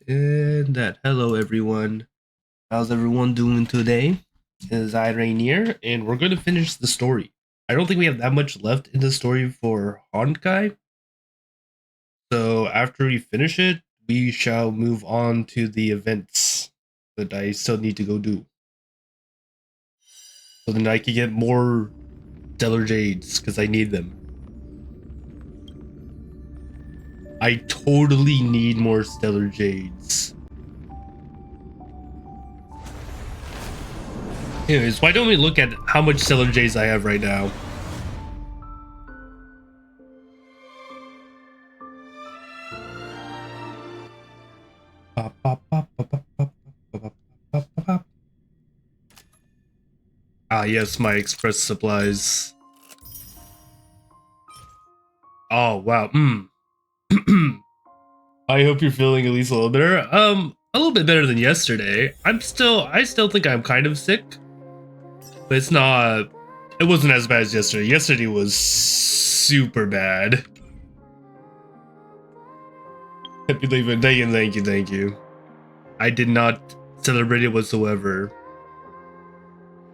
And that. Hello, everyone. How's everyone doing today? Is I Rainier, and we're going to finish the story. I don't think we have that much left in the story for Honkai. So after we finish it, we shall move on to the events that I still need to go do. So then I can get more Stellar Jades, because I need them. I totally need more Stellar Jades. Anyways, why don't we look at how much Stellar Jades I have right now? Ah, yes, my express supplies. Oh, wow. I hope you're feeling at least a little better. A little bit better than yesterday. I still think I'm kind of sick, but it wasn't as bad as yesterday. Yesterday was super bad. Happy leaving. Thank you. I did not celebrate it whatsoever.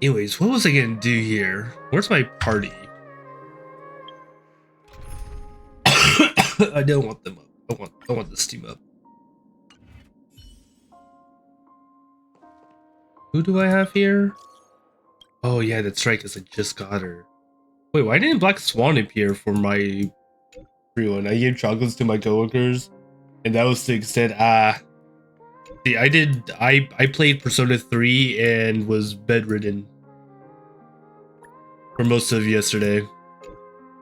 Anyways, what was I gonna do here? Where's my party? I don't want them up. I want this team up. Who do I have here? Oh yeah, that's right, because I just got her. Wait, why didn't Black Swan appear for my free one? I gave chocolates to my coworkers, and that was to extent. See, I played Persona 3 and was bedridden for most of yesterday.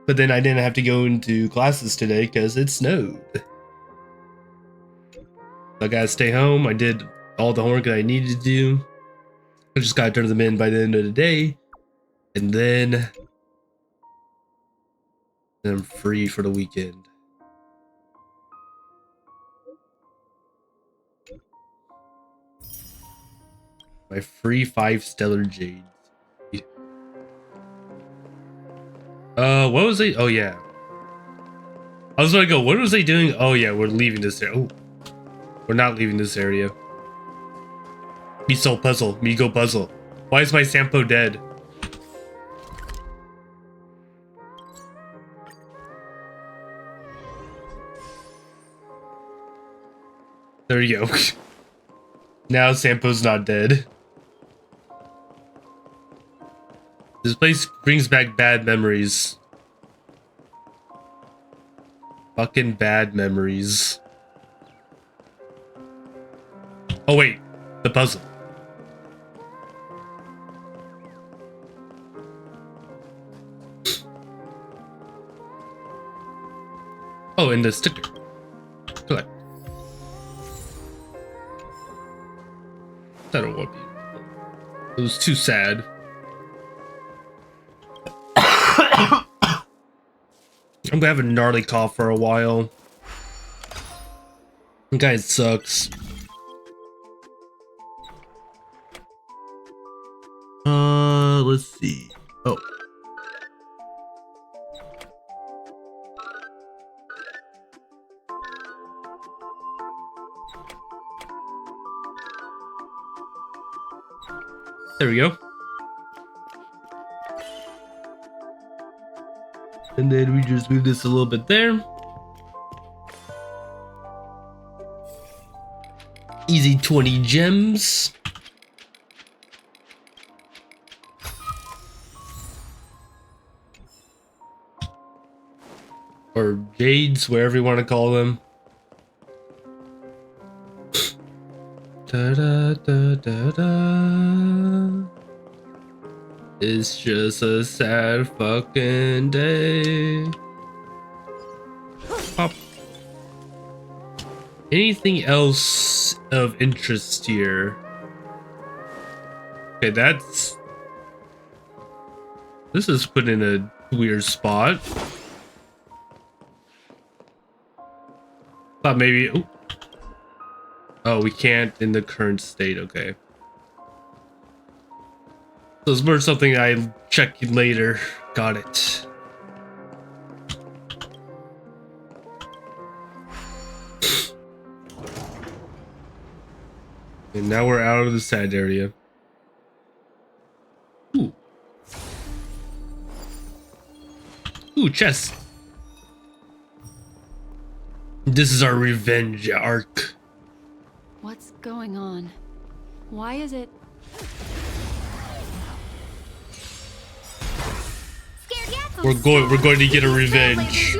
But then I didn't have to go into classes today because it snowed. I gotta stay home. I did all the homework that I needed to do. I just gotta turn them in by the end of the day. And then I'm free for the weekend. My free 5 Stellar Jades. What was they? Oh yeah. I was gonna go, what was they doing? Oh yeah, we're leaving this area. Oh, we're not leaving this area. Miso puzzle. Migo puzzle. Why is my Sampo dead? There you go. Now Sampo's not dead. This place brings back bad memories. Fucking bad memories. Oh wait, the puzzle. Oh, and the sticker. Collect. That'll whoop you. It was too sad. I'm gonna have a gnarly cough for a while. The guy sucks. Let's see. Oh. There we go. And then we just move this a little bit there. Easy 20 gems. Or jades, wherever you want to call them. Da da da da da. It's just a sad fucking day. Pop. Anything else of interest here? Okay, this is put in a weird spot. Thought maybe. Oh, we can't in the current state. Okay. So it's more something I check later. Got it. And now we're out of the side area. Ooh. Ooh, chest. This is our revenge arc. What's going on? Why is it? We're going to get a revenge.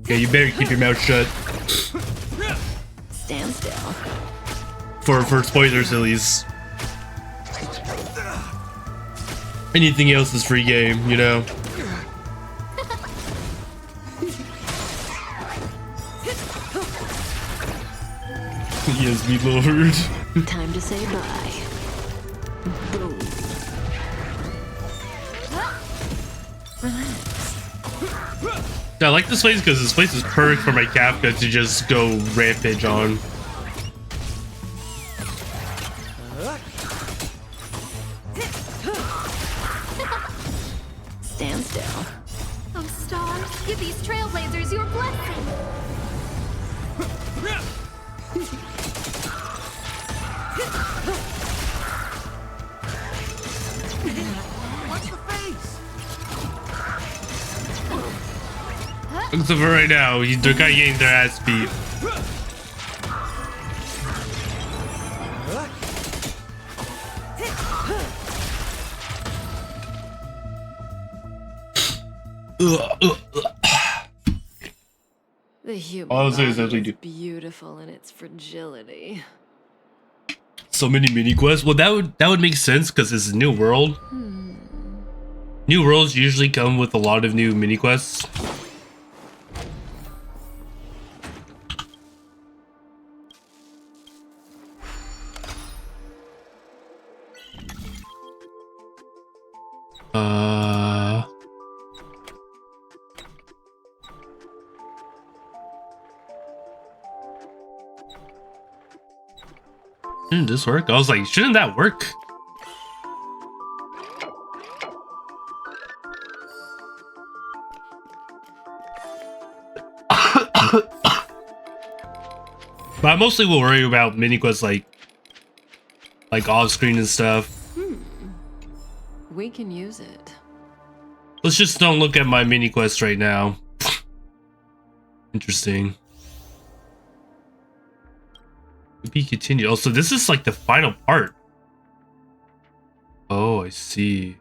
Okay, you better keep your mouth shut. Stand still. For spoilers at least. Anything else is free game, you know. Yes, me lord. Time to say bye. Boom. Relax. I like this place because this place is perfect for my Kafka to just go rampage on. Stand still. Oh, stars, give these trailblazers your blessing. What's the face? Except for right now, they're kind of getting their ass beat. The human Honestly, it's body actually is beautiful in its fragility. So many mini quests. Well, that would make sense because it's a new world. New worlds usually come with a lot of new mini quests. Didn't this work? I was like, shouldn't that work? But I mostly will worry about mini quests like off screen and stuff. We can use it. Let's just don't look at my mini quest right now. Interesting. Be continued. Oh, so this is like the final part. Oh, I see.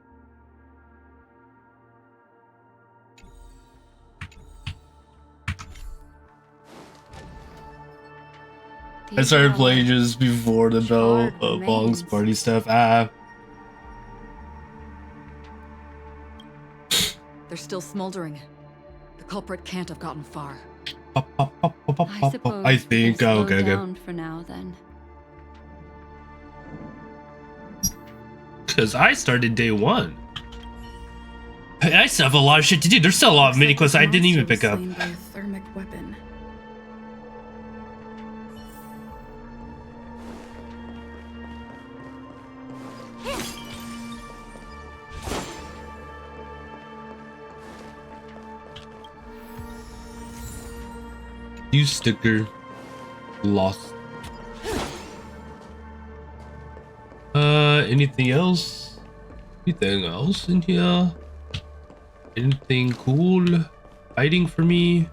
I started playing just before the bell bongs party stuff. They're still smoldering. The culprit can't have gotten far. I think. Oh, okay, down for now, then. Because I started day one. I still have a lot of shit to do. There's still a lot of mini quests I didn't even pick up. By a thermic weapon. Use sticker lost. Anything else? Anything else in here? Anything cool? Fighting for me?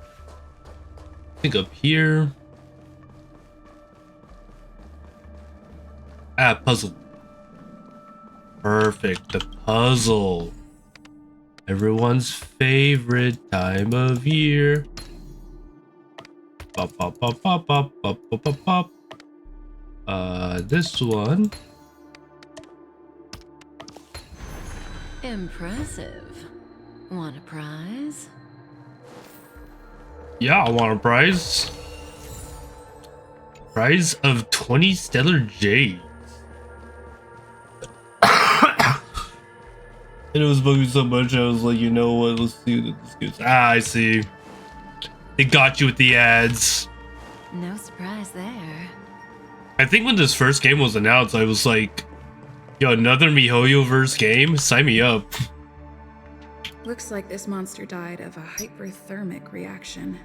I think up here. Puzzle. Perfect, the puzzle. Everyone's favorite time of year. Pop, pop, pop, pop, pop, pop, pop, pop, pop. This one. Impressive. Want a prize? Yeah, I want a prize. Prize of 20 stellar jades. And it was bugging so much, I was like, you know what, let's see what this gets. I see. They got you with the ads. No surprise there. I think when this first game was announced, I was like, yo, another MiHoYo-verse game? Sign me up. Looks like this monster died of a hyperthermic reaction.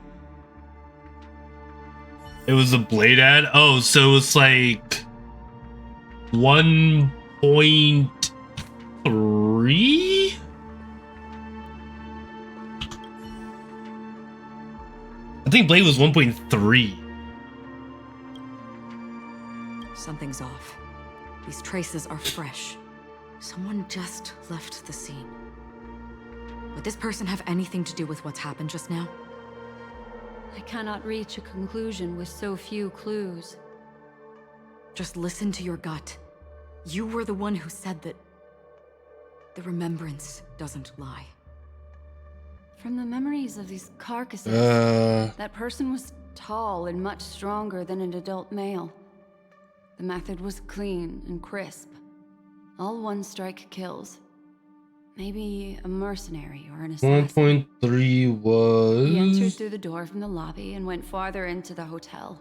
It was a Blade ad? Oh, so it's like 1.3? I think Blade was 1.3. Something's off. These traces are fresh. Someone just left the scene. Would this person have anything to do with what's happened just now? I cannot reach a conclusion with so few clues. Just listen to your gut. You were the one who said that the remembrance doesn't lie. From the memories of these carcasses, that person was tall and much stronger than an adult male. The method was clean and crisp. All one-strike kills. Maybe a mercenary or an assassin. 1.3 was... He entered through the door from the lobby and went farther into the hotel.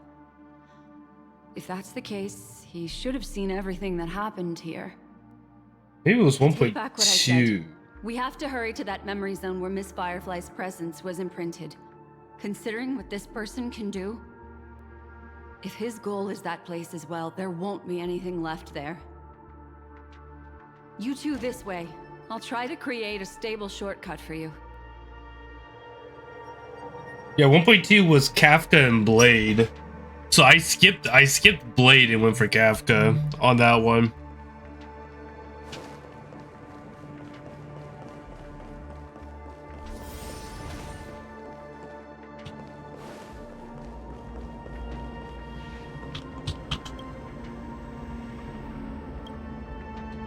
If that's the case, he should have seen everything that happened here. Maybe it was Take back what I 1.2. said. We have to hurry to that memory zone where Miss Firefly's presence was imprinted. Considering what this person can do, if his goal is that place as well, there won't be anything left there. You two this way. I'll try to create a stable shortcut for you. Yeah, 1.2 was Kafka and Blade. So I skipped Blade and went for Kafka on that one.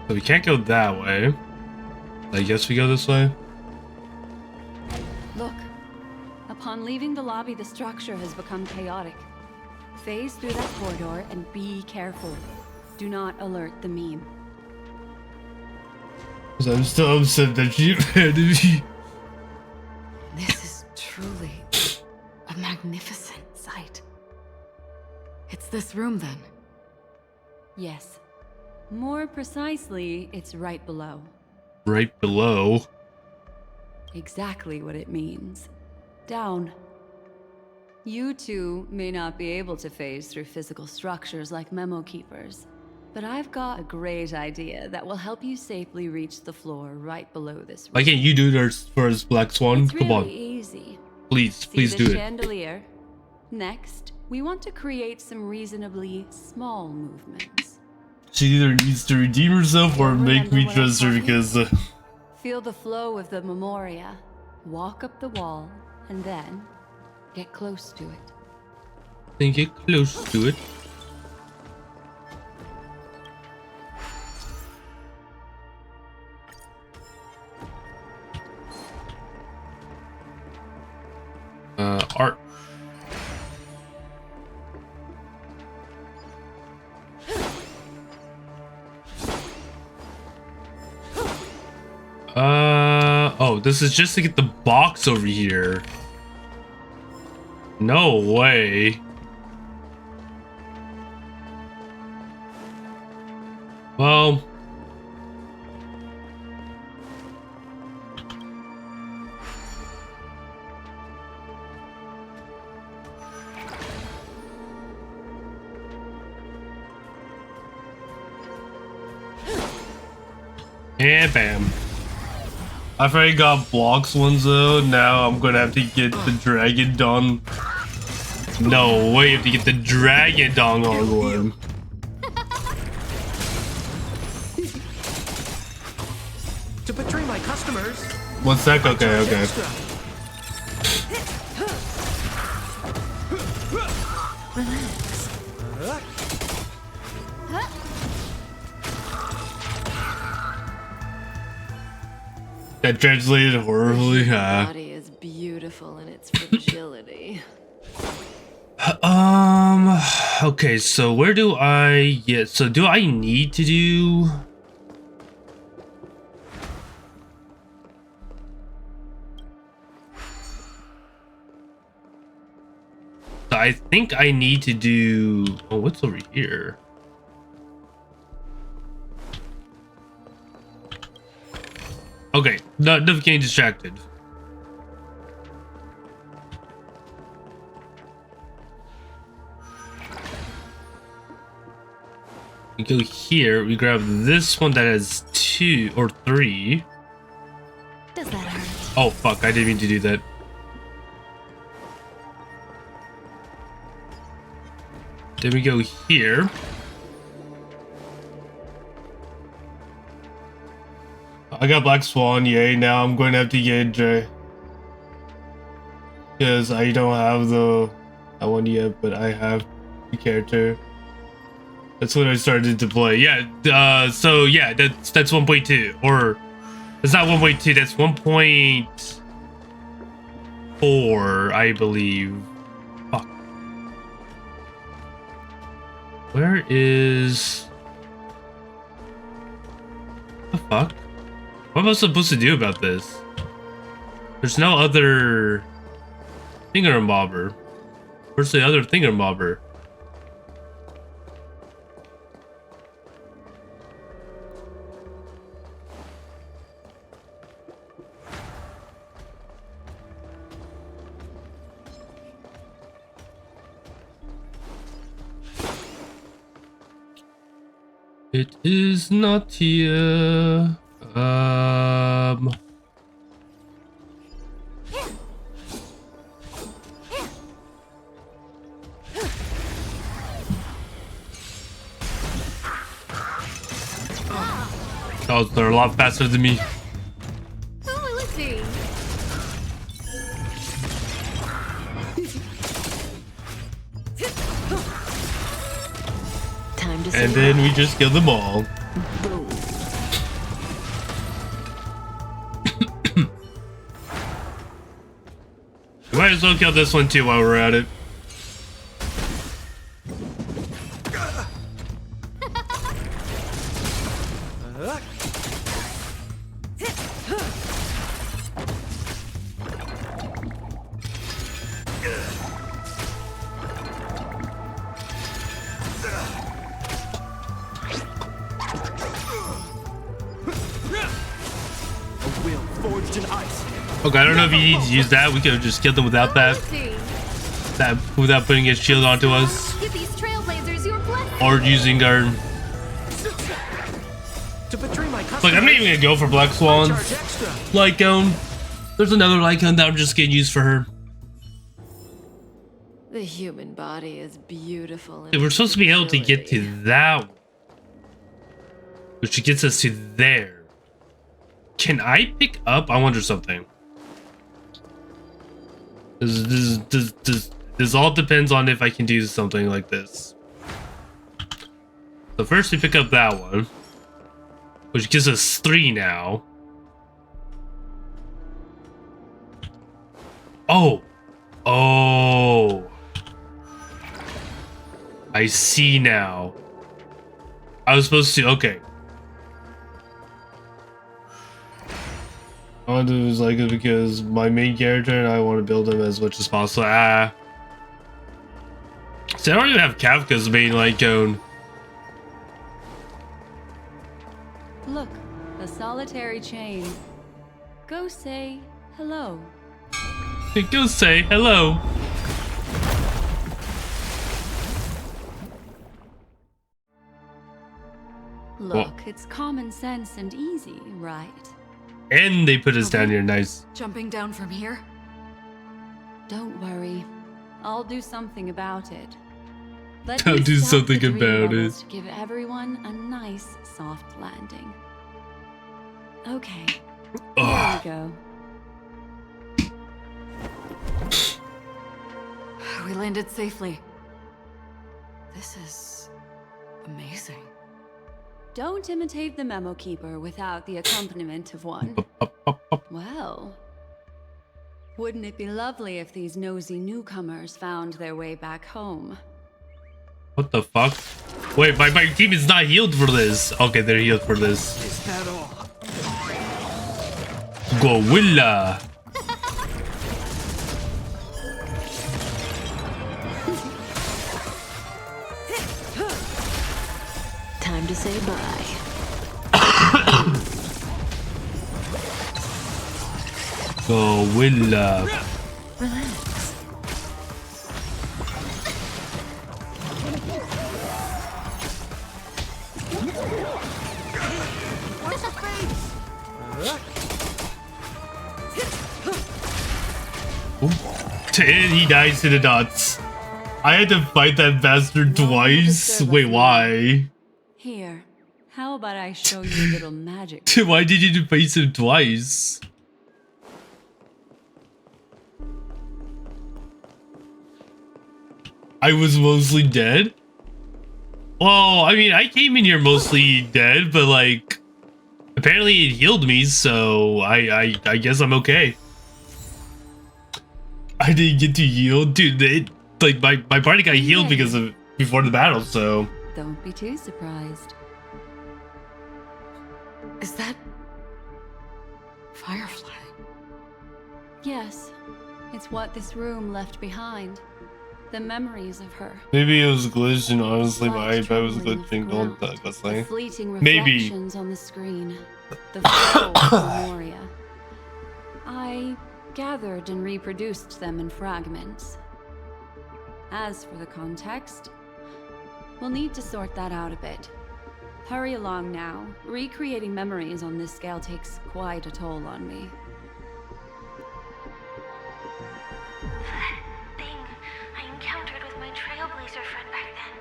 So we can't go that way. I guess we go this way. Look. Upon leaving the lobby, the structure has become chaotic. Phase through that corridor and be careful. Do not alert the meme. Because I'm still upset that she abandoned me. This is truly a magnificent sight. It's this room, then. Yes. More precisely, it's right below. Right below. Exactly what it means. Down. You two may not be able to phase through physical structures like memo keepers, but I've got a great idea that will help you safely reach the floor right below this room. Why can't you do this first, Black Swan? It's Come really on. easy. Please See do the it. chandelier? Next, we want to create some reasonably small movements. She either needs to redeem herself or make me trust her because... Feel the flow of the memoria. Walk up the wall, and then get close to it. Then get close to it. Art. Oh, this is just to get the box over here. No way. Well. And bam. I've already got blocks ones though. Now I'm gonna have to get the Dragon Dong. No way, I have to get the Dragon Dong on one. To betray my customers. One sec, okay. That translated horribly. The body is beautiful in its fragility. Okay, so where do I get? So do I need to do? I think I need to do. Oh, what's over here? Okay, not getting distracted. We go here, we grab this one that has 2 or 3. Does that hurt? Oh fuck, I didn't mean to do that. Then we go here. I got Black Swan, yay. Now I'm going to have to get J. Because I don't have that one yet, but I have the character. That's when I started to play. Yeah, so yeah, that's 1.2. Or, it's not 1.2, that's 1.4, I believe. Fuck. Where is... What the fuck? What am I supposed to do about this? There's no other thingamabobber. Where's the other thingamabobber? It is not here. Oh, they're a lot faster than me. Who will it be? Time to And then we just kill them all. boom. We might as well kill this one too while we're at it. A will forged in ice. Okay, I don't know if you need to use that. We could have just killed them without that. Without putting his shield onto us. Give these trailblazers your blessing. Or using our... To betray my customers. Like, I'm not even gonna go for Black Swans. Charge extra. Lycone. There's another Lycone that I'm just getting used for her. The human body is beautiful. Hey, we're supposed to be able to get to that one. Which gets us to there. Can I pick up? I wonder something. This all depends on if I can do something like this. So first we pick up that one. Which gives us 3 now. Oh. Oh. I see now. I was supposed to, okay. I want to do is like it because my main character and I want to build him as much as possible. See, I don't even have Kafka's main Lycone. Look, a solitary chain. Go say hello. Go say hello. Look, it's common sense and easy, right? And they put us down here, nice. Jumping down from here? Don't worry. I'll do something about it. Let I'll me do stack something the 3 about levels it. to give everyone a nice, soft landing. Okay, Ugh. there we We landed safely. This is amazing. Don't imitate the memo keeper without the accompaniment of one. Well, wouldn't it be lovely if these nosy newcomers found their way back home? What the fuck? Wait, my team is not healed for this. Okay, they're healed for this. Is that all? Gorilla. Time to say bye. Gorilla. Relax. And he dies to the dots. I had to fight that bastard twice. Wait, why? Here, how about I show you a little magic? Why did you face him twice? I was mostly dead? Well, I mean, I came in here mostly dead, but like, apparently it healed me, so I guess I'm okay. I didn't get to heal, dude. Like my party got healed because of before the battle, so don't be too surprised. Is that Firefly? Yes, it's what this room left behind. The memories of her. Maybe it was glitching, honestly, but I bet it was glitching. Don't the fleeting maybe reflections on the screen. The flow of Memoria. I gathered and reproduced them in fragments. As for the context, we'll need to sort that out a bit. Hurry along now. Recreating memories on this scale takes quite a toll on me. That thing I encountered with my Trailblazer friend back then.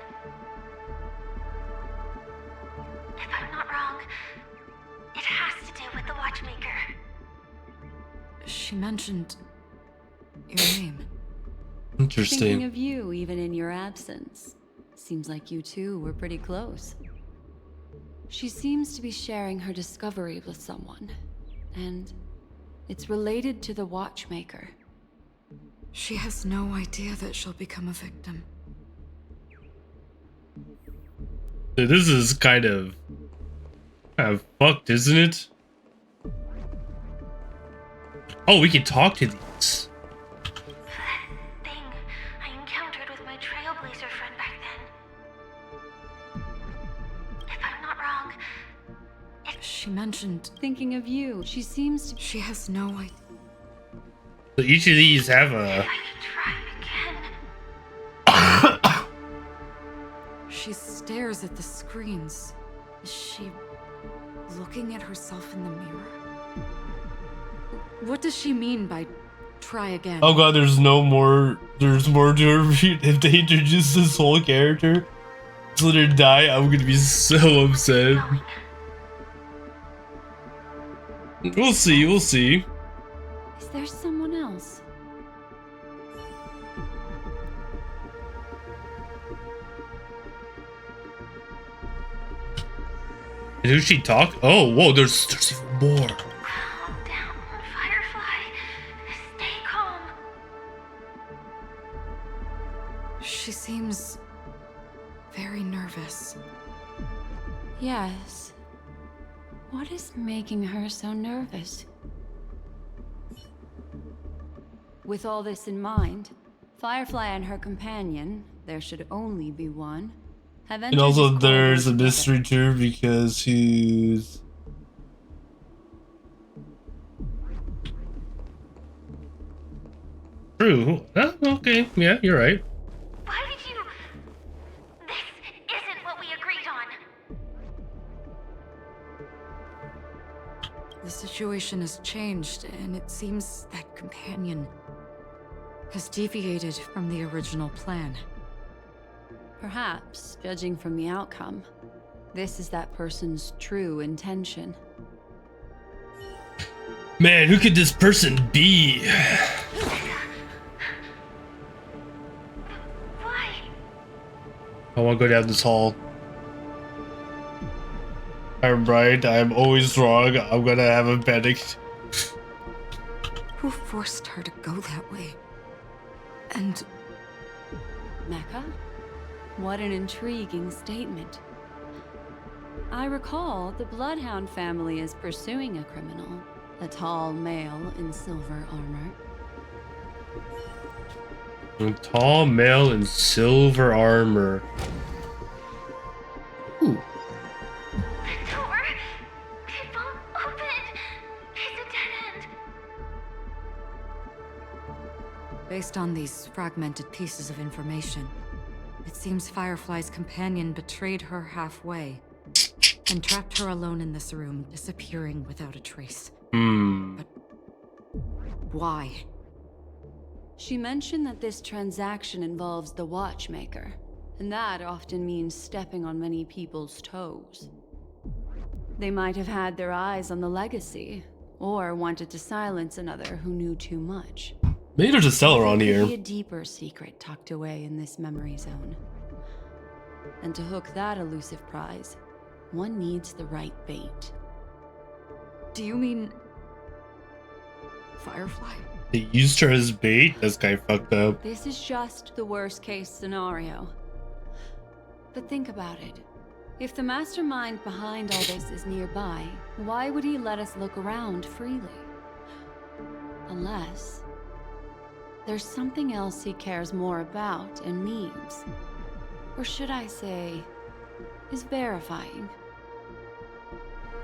If I'm not wrong, it has to do with the Watchmaker. She mentioned your name. interesting. Thinking of you even in your absence. Seems like you two were pretty close. She seems to be sharing her discovery with someone, and it's related to the Watchmaker. She has no idea that she'll become a victim. Dude, this is kind of fucked, isn't it? Oh, we can talk to these. That thing I encountered with my Trailblazer friend back then. If I'm not wrong, She mentioned Thinking of you, she seems to. she has no idea. So each of these have a. I can try again. She stares at the screens. Is she looking at herself in the mirror? What does she mean by try again? Oh god, there's more to her. If they introduce this whole character, just let her die, I'm gonna be so upset. We'll see, we'll see. Is there someone else? And who she talk? Oh, whoa, there's even more. Calm down, Firefly. Stay calm. She seems very nervous. Yes. What is making her so nervous? With all this in mind, Firefly and her companion, there should only be one, have entered And also this there's a corridor mystery too because he's... True. Oh, okay, yeah, you're right. Why did you... This isn't what we agreed on. The situation has changed, and it seems that companion has deviated from the original plan. Perhaps, judging from the outcome, this is that person's true intention. Man, who could this person be? Why? I want to go down this hall. I'm right, I'm always wrong. I'm gonna have a panic. Who forced her to go that way? And Mecca? What an intriguing statement. I recall the Bloodhound family is pursuing a criminal, a tall male in silver armor. A tall male in silver armor. Ooh. The door? It won't open. It's a dead end. based on these fragmented pieces of information, it seems Firefly's companion betrayed her halfway and trapped her alone in this room, disappearing without a trace. But why? She mentioned that this transaction involves the watchmaker, and that often means stepping on many people's toes. They might have had their eyes on the legacy, or wanted to silence another who knew too much. Maybe there's a seller on There here. could be a deeper secret tucked away in this memory zone. And to hook that elusive prize, one needs the right bait. Do you mean... Firefly? They used her as bait? This guy fucked up. This is just the worst case scenario. But think about it. If the mastermind behind all this is nearby, why would he let us look around freely? Unless there's something else he cares more about and needs. Or should I say, is verifying.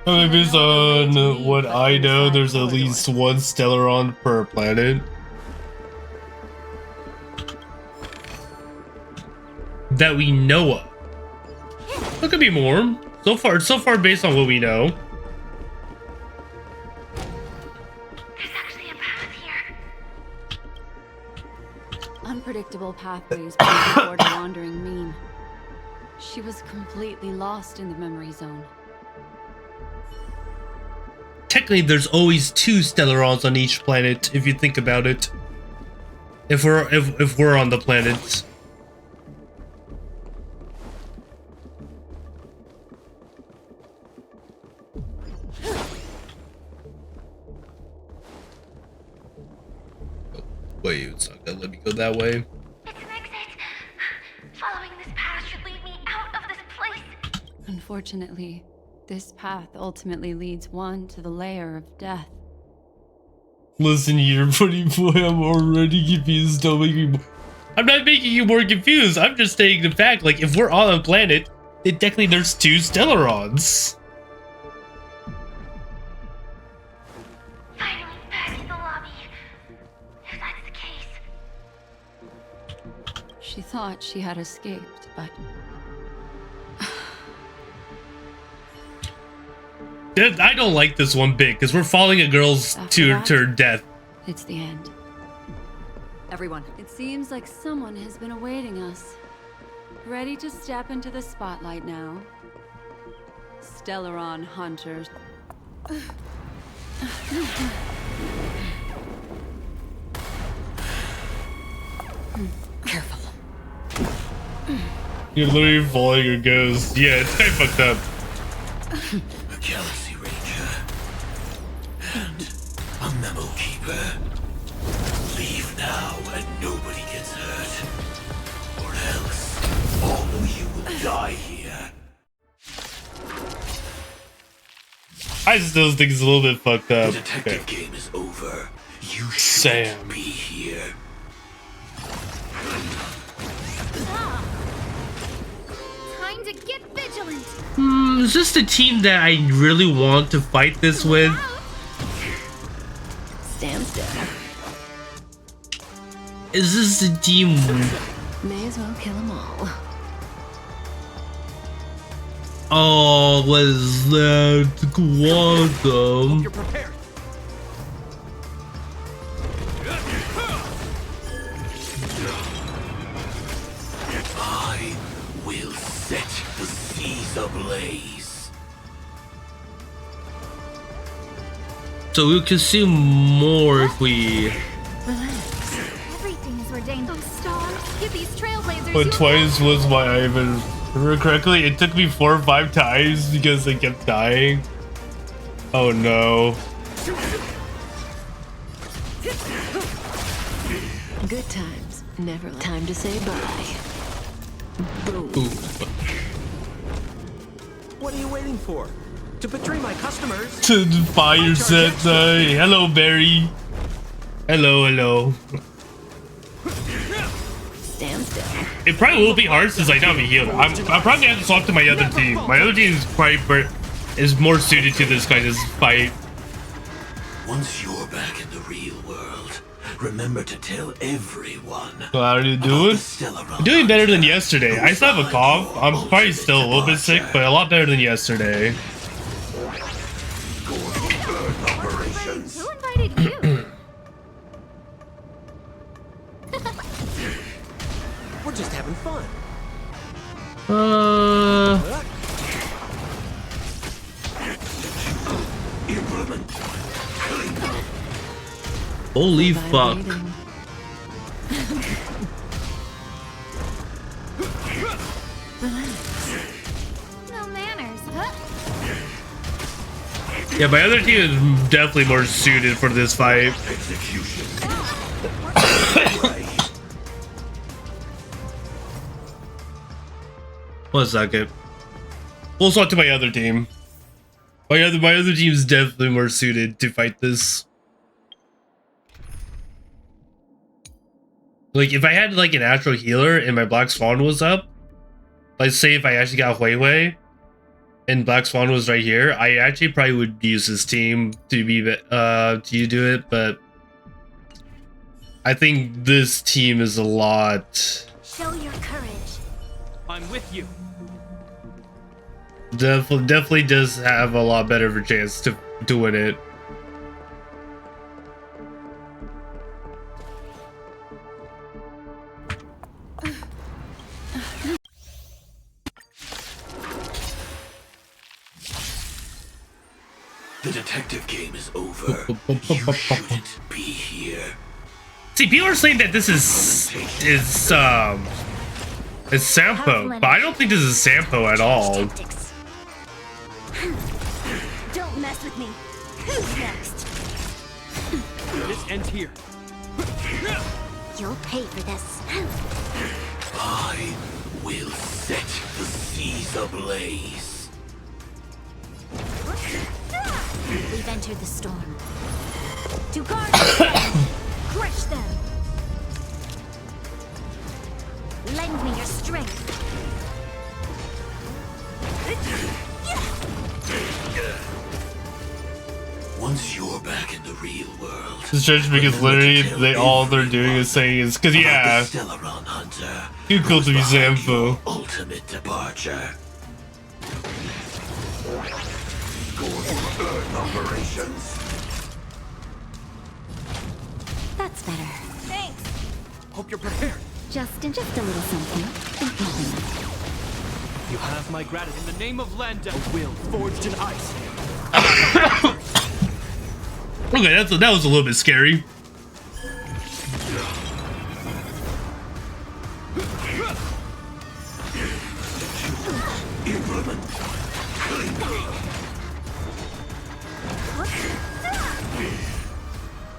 Based on what I know, there's at least one Stellaron per planet. That we know of. There could be more. So far based on what we know. There's actually a path here. Unpredictable pathways point toward a wandering meme. She was completely lost in the memory zone. Technically, there's always two Stellarons on each planet, if you think about it. If we're on the planet. Wait, it's not gonna let me go that way. It's an exit. Following this path should lead me out of this place. Unfortunately, this path ultimately leads one to the lair of death. Listen here, buddy boy, I'm already confused. Don't make me I'm not making you more confused. I'm just stating the fact, like, if we're on a planet, then technically there's two Stellarons. Finally back in the lobby. If that's the case. She thought she had escaped, but I don't like this one bit, because we're following a girl's to her death. it's the end. Everyone, It seems like someone has been awaiting us. Ready to step into the spotlight now. Stellaron hunters. careful. You're literally following a ghost. Yeah, it's kind of fucked up. A Galaxy Ranger and a Memo Keeper. Leave now and nobody gets hurt, or else all of you will die here. I still think it's a little bit fucked The up. detective game is over. You Sam. shouldn't be here. Time to get vigilant. Is this the team that I really want to fight this with? Stand still. Is this the team? May as well kill them all. Oh, was that Quantum? You're prepared. I will set the seas ablaze. So we'll consume more if we. Everything is ordained. Those stars. Give these trailblazers. But twice was my Ivan. Remember correctly, it took me 4 or 5 times because I kept dying. Oh no. Good times. Never time to say bye. Boom. Ooh. What are you waiting for? To betray my customers? To the fire set. Hello, Barry. Hello, hello. Stand still. It probably will be hard since I don't have a healer. I'm probably gonna have to swap to my other team. My other team is probably is more suited to this kind of fight. Once you're back in the real world, remember to tell everyone. So how do you do it? I'm doing better than yesterday. I still have a cough. I'm probably still a little bit sick, but a lot better than yesterday. Who invited you? Holy fuck. No manners, huh? Yeah, my other team is definitely more suited for this fight. Execution. One second. We'll talk to my other team. My other team is definitely more suited to fight this. Like, if I had like an actual healer and my Black Swan was up, let's say if I actually got Huihui and Black Swan was right here, I actually probably would use this team to be to do it, but I think this team is a lot. Show your courage. I'm with you. Definitely does have a lot better of a chance to win it. The detective game is over. You shouldn't be here. See, people are saying that this is Sampo, but I don't think this is Sampo at all. Tactics. Don't mess with me. Who's next? This ends here. You'll pay for this. I will set the seas ablaze. We've entered the storm. To guard, crush them. Lend me your strength. Once you're back in the real world. It's just because literally all they're doing is saying is because yeah, The Stellaron Hunter. too cool to be was behind Sampo. your ultimate departure. Earth operations. That's better. Thanks. Hope you're prepared. Just a little something. You have my gratitude. In the name of Landa, a will forged in ice. Okay, that was a little bit scary.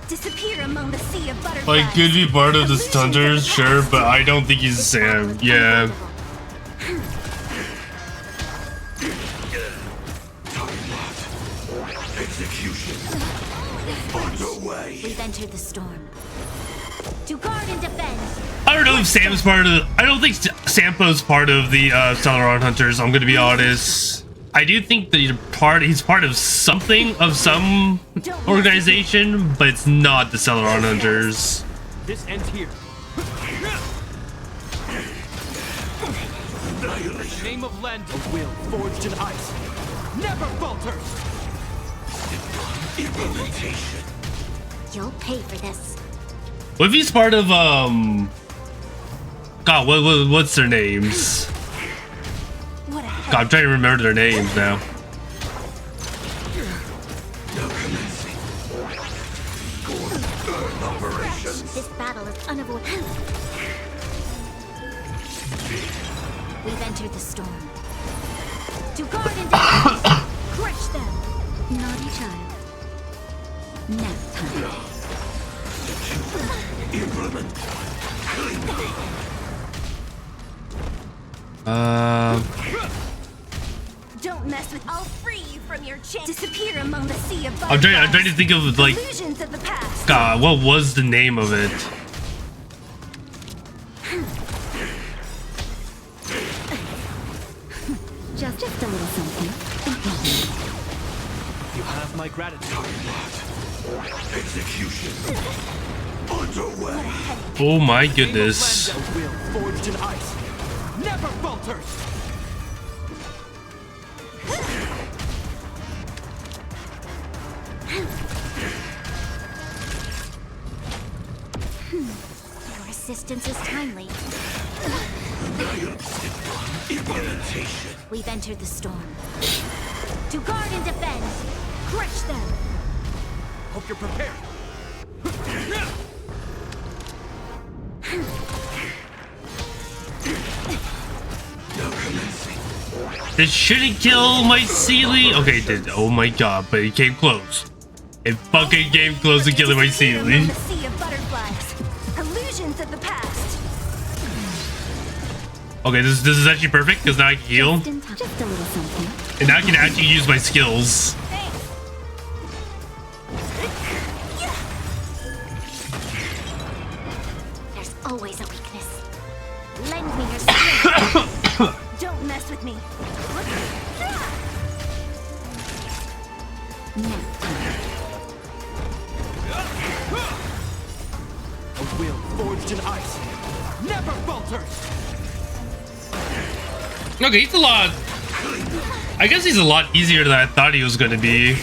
Disappear among the sea of butterflies. Like, could be part of the Hunters, sure, but I don't think he's Sam. Yeah. Execution. Underway. We've entered the storm. To guard and defend. I don't know if Sam's part of. I don't think Sampo's part of the Stellaron Hunters. I'm gonna be honest. I do think that he's part of something of some organization, but it's not the Stellaron Hunters. This ends here. In the name of Landa, a will forged in ice. Never falters. Implementation. You'll pay for this. What if he's part of God, what's their names? What a God, I'm trying to remember their names now. Now commencing. Earth operations. This battle is unavoidable. We've entered the storm. To guard and defend. Crush them. Naughty child. Nap time. Implement. Don't mess with. I'll free you from your chain. Disappear among the sea of I'm trying to think of like, illusions of the past. God, what was the name of it? Just a little something. You have my gratitude. Execution. Underway. Oh my In the name of goodness. Landa, a will forged in ice. Never falters. Your assistance is timely. Implementation. We've entered the storm. To guard and defend. Crush them. Hope you're prepared. This shouldn't kill my Sealy. Okay, it did. Oh my god, but it came close. It fucking came close to killing my Sealy. Sea of butterflies, illusions of the past. Okay, this is actually perfect because now I can heal. Just a little something. And now I can actually use my skills. There's always a weakness. Lend me your strength. Don't mess with me. A will forged in ice never falters. Okay, he's a lot. I guess he's a lot easier than I thought he was gonna be.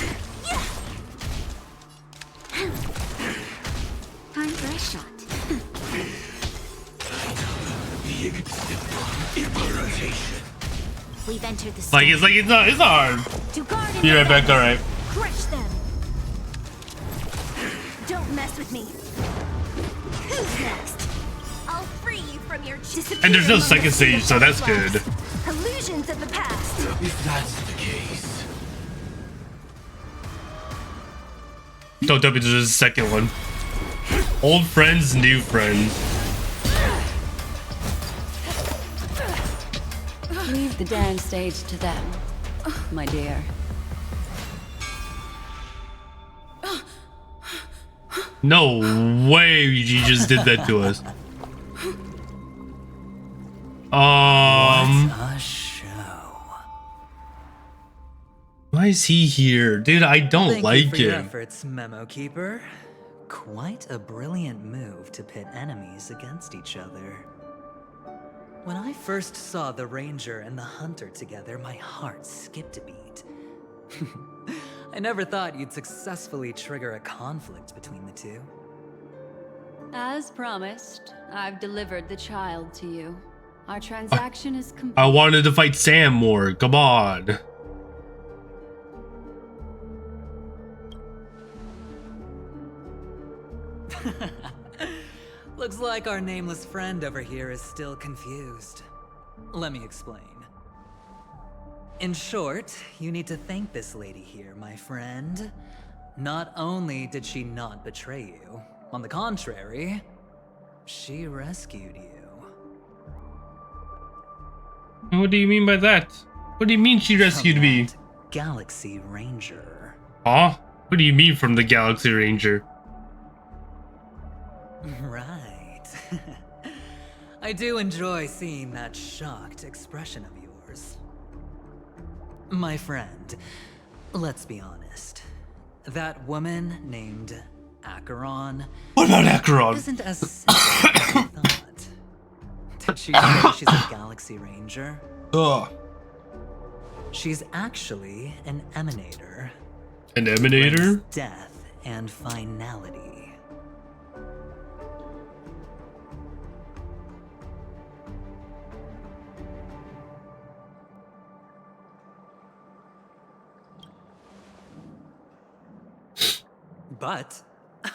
Time for a shot. We've entered the Like it's not hard. to guard and Be right back. All right. crush them. Don't mess with me. Who's next? I'll free you from your And there's no second stage, so that's good. Illusions of the past. If that's the case, Don't tell me there's a second one. Old friends, new friends. Leave the dance stage to them, my dear. No way you just did that to us. A show. Why is he here? Dude, I don't Thank you like for your him. efforts, Memo Keeper. Quite a brilliant move to pit enemies against each other. When I first saw the Ranger and the Hunter together, my heart skipped a beat. I never thought you'd successfully trigger a conflict between the two. As promised, I've delivered the child to you. Our transaction is complete. I wanted to fight Sam more. Come on. Looks like our nameless friend over here is still confused. Let me explain. In short, you need to thank this lady here, my friend. Not only did she not betray you, on the contrary, she rescued you. What do you mean by that? What do you mean she rescued From me? that Galaxy Ranger. Huh? What do you mean from the Galaxy Ranger? Right. I do enjoy seeing that shocked expression of yours. My friend, let's be honest. That woman named Acheron What about Acheron? isn't as simple as I thought. Did she say she's a Galaxy Ranger? Ugh. She's actually an emanator. An emanator? Brings death and finality. But,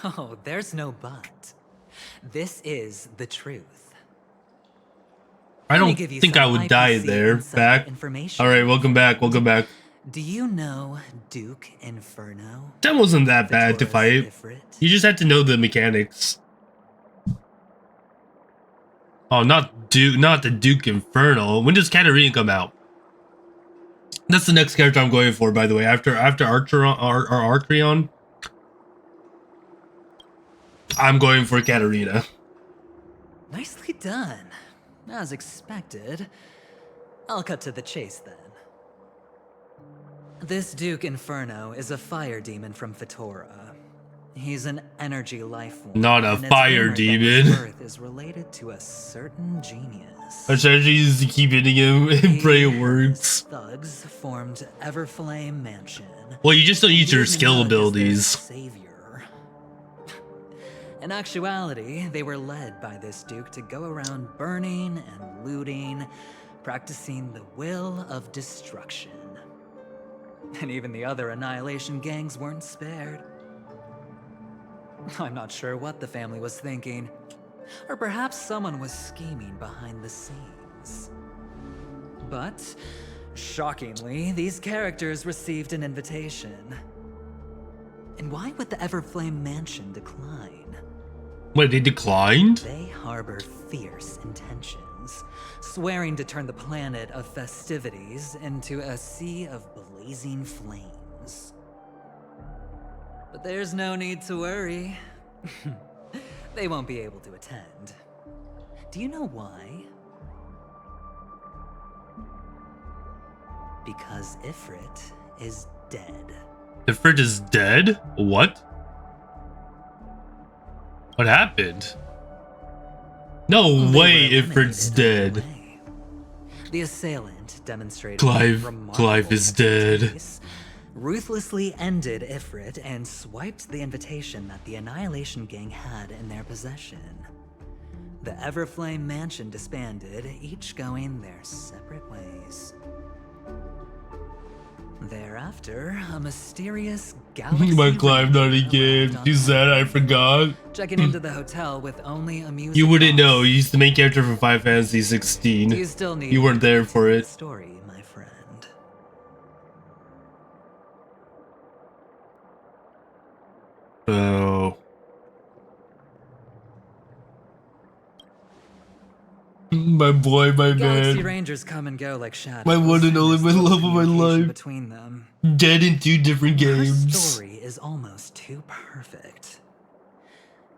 oh, there's no but. This is the truth. I Let me don't give you think some I would die IPC there. insider Back. information. Alright, welcome back. Welcome back. Do you know Duke Inferno? That wasn't that bad to Vitora's fight. Ifrit? You just had to know the mechanics. Oh, not the Duke Inferno. When does Katarina come out? That's the next character I'm going for, by the way. After Archeon, I'm going for Katarina. Nicely done. As expected. I'll cut to the chase then. This Duke Inferno is a fire demon from Vitora. He's an energy life form. Not a and it's fire rumored that his demon. birth is related to a certain genius. Our strategy is to keep hitting him and pray it works. Thugs formed Everflame Mansion. Well, you just don't use your using skill Hug as their abilities. Savior. In actuality, they were led by this Duke to go around burning and looting, practicing the will of destruction. And even the other Annihilation gangs weren't spared. I'm not sure what the family was thinking. Or perhaps someone was scheming behind the scenes. But, shockingly, these characters received an invitation. And why would the Everflame Mansion decline? Wait, they declined? They harbor fierce intentions, swearing to turn the planet of festivities into a sea of blazing flames. But there's no need to worry. They won't be able to attend. Do you know why? Because Ifrit is dead. Ifrit is dead? What? What happened? No way Ifrit's dead. The assailant demonstrated Clive is dead. expertise, ruthlessly ended Ifrit and swiped the invitation that the Annihilation Gang had in their possession. The Everflame Mansion disbanded, each going their separate ways. Thereafter, a mysterious galaxy My Clive not again. arrived on You said I Earth. forgot. Checking into the hotel with only a music You wouldn't box. know. He's the main character from Final Fantasy You 16. still need You weren't there for the it. story, my friend. Oh. My boy, my Galaxy man. Rangers come and go like shadows. My one and only, there's my little love of my communication life. Between them. Dead in 2 different Her games. story is almost too perfect.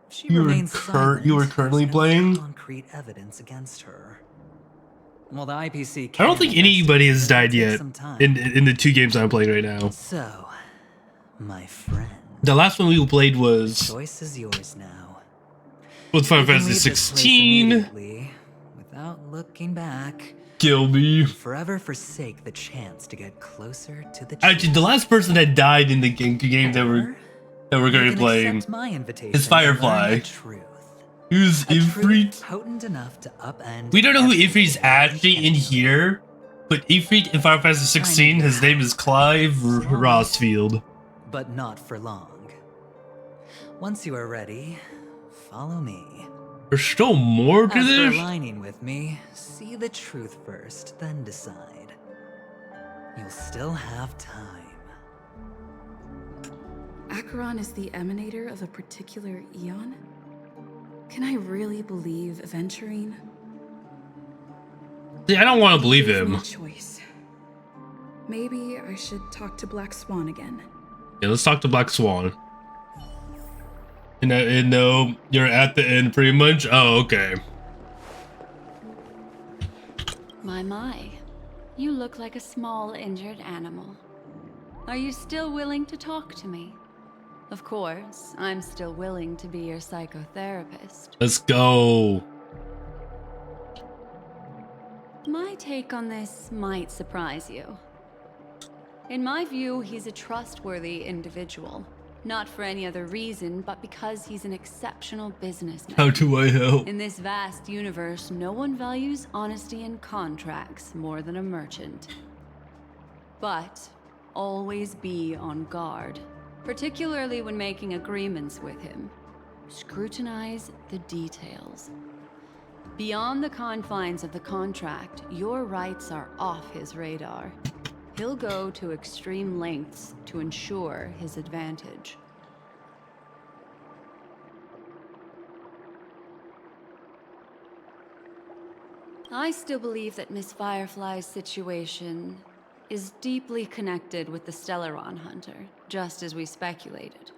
She You were remains silent. you were currently There's no playing? concrete evidence against her. Well, the IPC I don't think anybody has died Take yet some time. in the 2 games I'm playing right now. So, my friend, The last one we played was choice is yours now. Final You can Fantasy leave this place 16. immediately, without looking back. Kill me. Forever forsake the chance to get closer to the Actually, the last person that died in the game that we're going to be playing my invitation is Firefly. to learn the truth. Who's A truth Ifrit. potent enough to upend We don't know who every Ifrit's actually in here, but Ifrit in Final Fantasy 16, his name is Clive Rossfield. but not for long. Once you are ready, follow me. There's still more to As for this? aligning with me, see the truth first, then decide. You'll still have time. Acheron is the emanator of a particular eon? Can I really believe Aventurine? See, I don't want to believe Give me him. a choice. Maybe I should talk to Black Swan again. Yeah, let's talk to Black Swan. And no, you're at the end pretty much? Oh, okay. My. You look like a small, injured animal. Are you still willing to talk to me? Of course, I'm still willing to be your psychotherapist. Let's go. My take on this might surprise you. In my view, he's a trustworthy individual. Not for any other reason, but because he's an exceptional businessman. How do I help? In this vast universe, no one values honesty in contracts more than a merchant. But always be on guard, particularly when making agreements with him. Scrutinize the details. Beyond the confines of the contract, your rights are off his radar. He'll go to extreme lengths to ensure his advantage. I still believe that Miss Firefly's situation is deeply connected with the Stellaron Hunter, just as we speculated.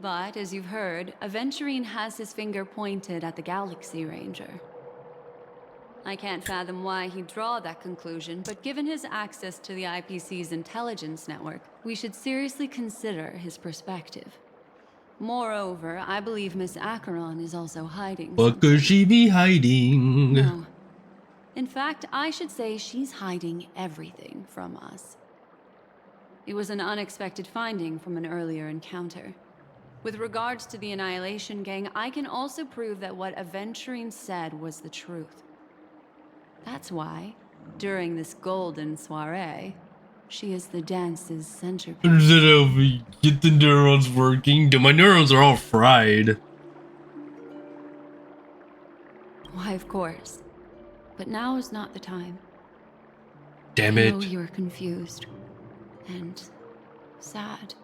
But, as you've heard, Aventurine has his finger pointed at the Galaxy Ranger. I can't fathom why he'd draw that conclusion, but given his access to the IPC's intelligence network, we should seriously consider his perspective. Moreover, I believe Miss Acheron is also hiding What something. could she be hiding? No. In fact, I should say she's hiding everything from us. It was an unexpected finding from an earlier encounter. With regards to the Annihilation Gang, I can also prove that what Aventurine said was the truth. That's why, during this golden soiree, She is the dance's centerpiece. Get the neurons working. Dude, my neurons are all fried. Why, of course. But now is not the time. Damn I know it. you're confused and sad.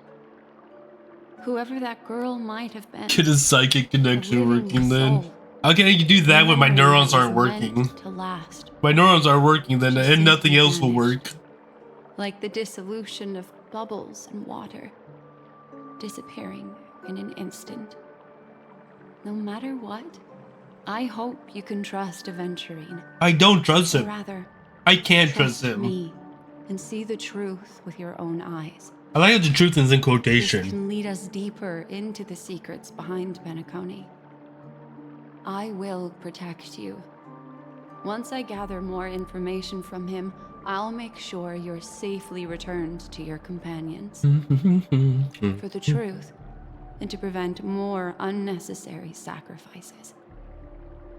Whoever that girl might have been. Get a psychic connection living working then. soul. How can I do that when my Memory neurons that aren't was working? meant to last. My neurons aren't working then, She and nothing simply else will vanished. work. Like the dissolution of bubbles in water, disappearing in an instant. No matter what, I hope you can trust Aventurine. I don't trust Or him. rather, I can't trust him. me and see the truth with your own eyes. I like how the truth is in This quotation. can lead us deeper into the secrets behind Benaconi. I will protect you. Once I gather more information from him, I'll make sure you're safely returned to your companions. For the truth, and to prevent more unnecessary sacrifices.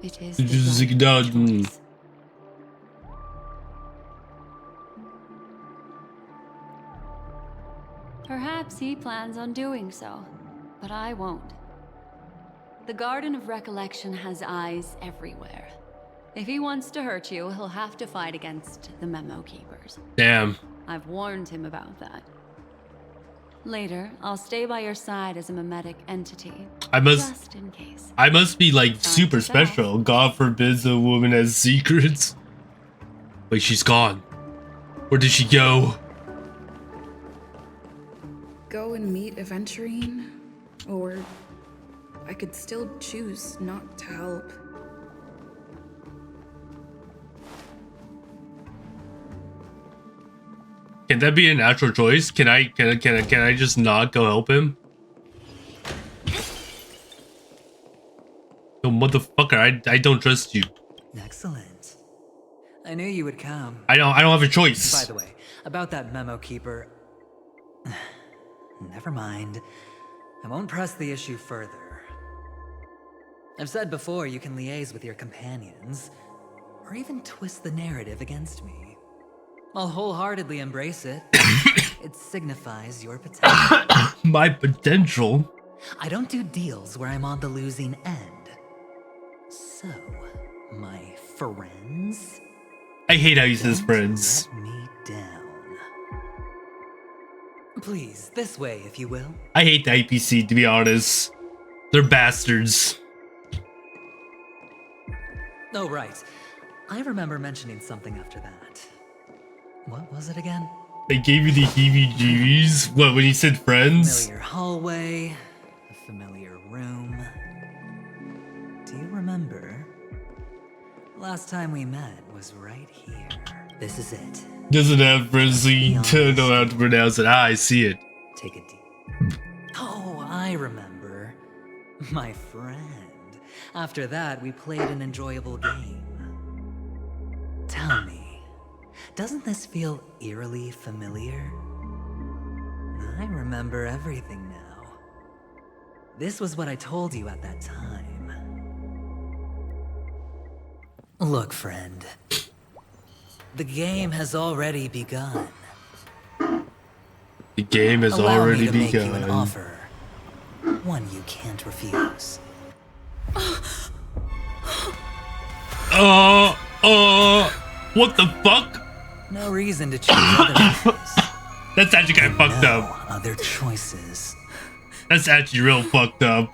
It is the right choice. Perhaps he plans on doing so, but I won't. The Garden of Recollection has eyes everywhere. If he wants to hurt you, he'll have to fight against the Memo Keepers. Damn. I've warned him about that. Later, I'll stay by your side as a mimetic entity. Just in case. I must be like super to tell. special. God forbids a woman has secrets. Wait, she's gone. Where did she go? Go and meet Aventurine, or I could still choose not to help. Can that be a natural choice? Can I just not go help him? No, motherfucker, I don't trust you. Excellent. I knew you would come. I don't have a choice. By the way, about that memo keeper... Never mind. I won't press the issue further. I've said before you can liaise with your companions, or even twist the narrative against me. I'll wholeheartedly embrace it. It signifies your potential. My potential? I don't do deals where I'm on the losing end. So, my friends... I hate how he says friends. Let me down. Please, this way, if you will. I hate the IPC, to be honest. They're bastards. Oh, right. I remember mentioning something after that. What was it again? They gave you the heebie-jeebies? What, when he said friends? Familiar hallway, a familiar room. Do you remember? Last time we met was right here. This is it. Doesn't have friends, so you don't know how to pronounce it. Ah, I see it. Take a deep. Oh, I remember. My friend. After that, we played an enjoyable game. Tell me, doesn't this feel eerily familiar? I remember everything now. This was what I told you at that time. Look, friend. The game has already begun. The game has Allow already me to make you an begun. offer. One you can't refuse. What the fuck? No reason to choose otherwise. That's actually kind of fucked No up. other choices. That's actually real fucked up.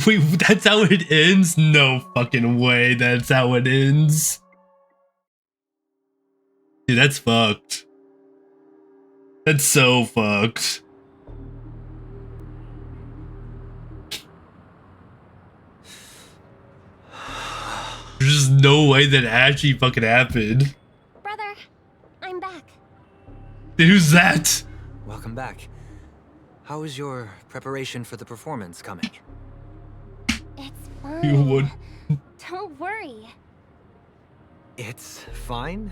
Wait, that's how it ends? No fucking way that's how it ends. Dude, that's fucked. That's so fucked. There's just no way that actually fucking happened. Brother, I'm back. Dude, who's that? Welcome back. How is your preparation for the performance coming? It's You fine. would. Don't worry. It's fine?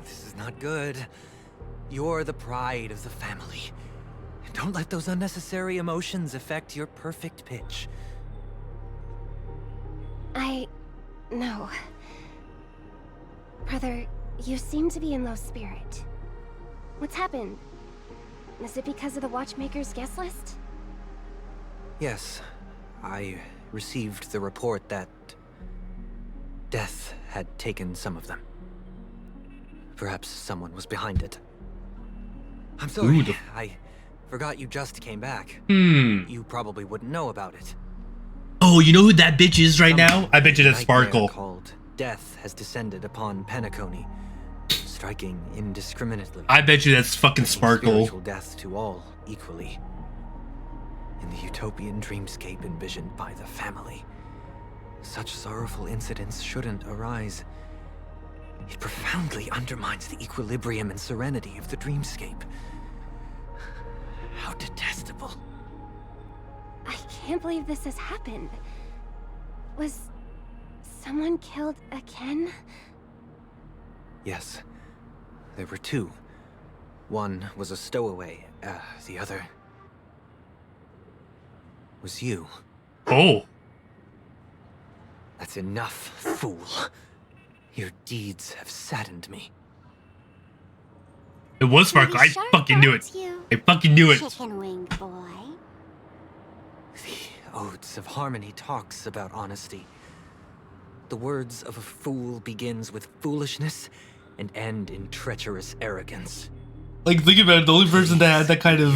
This is not good. You're the pride of the family. And Don't let those unnecessary emotions affect your perfect pitch. No. Brother, you seem to be in low spirit. What's happened? Is it because of the Watchmaker's guest list? Yes, I received the report that death had taken some of them. Perhaps someone was behind it. I'm sorry, I forgot you just came back. You probably wouldn't know about it. Oh, you know who that bitch is right now? I bet you that's Nightmare Sparkle. Called Death has descended upon Penacony, striking indiscriminately. I bet you that's fucking Sparkle. Spiritual death to all equally. In the utopian dreamscape envisioned by the family, such sorrowful incidents shouldn't arise. It profoundly undermines the equilibrium and serenity of the dreamscape. How detestable. I can't believe this has happened. Was someone killed again? Yes. There were two. One was a stowaway. The other was you. Oh. That's enough, fool. Your deeds have saddened me. It was Sparkle. I fucking knew it. I fucking knew it. Chicken-winged boy. The Odes of Harmony talks about honesty. The words of a fool begins with foolishness and end in treacherous arrogance. Like, think about it, the only person that had that kind of...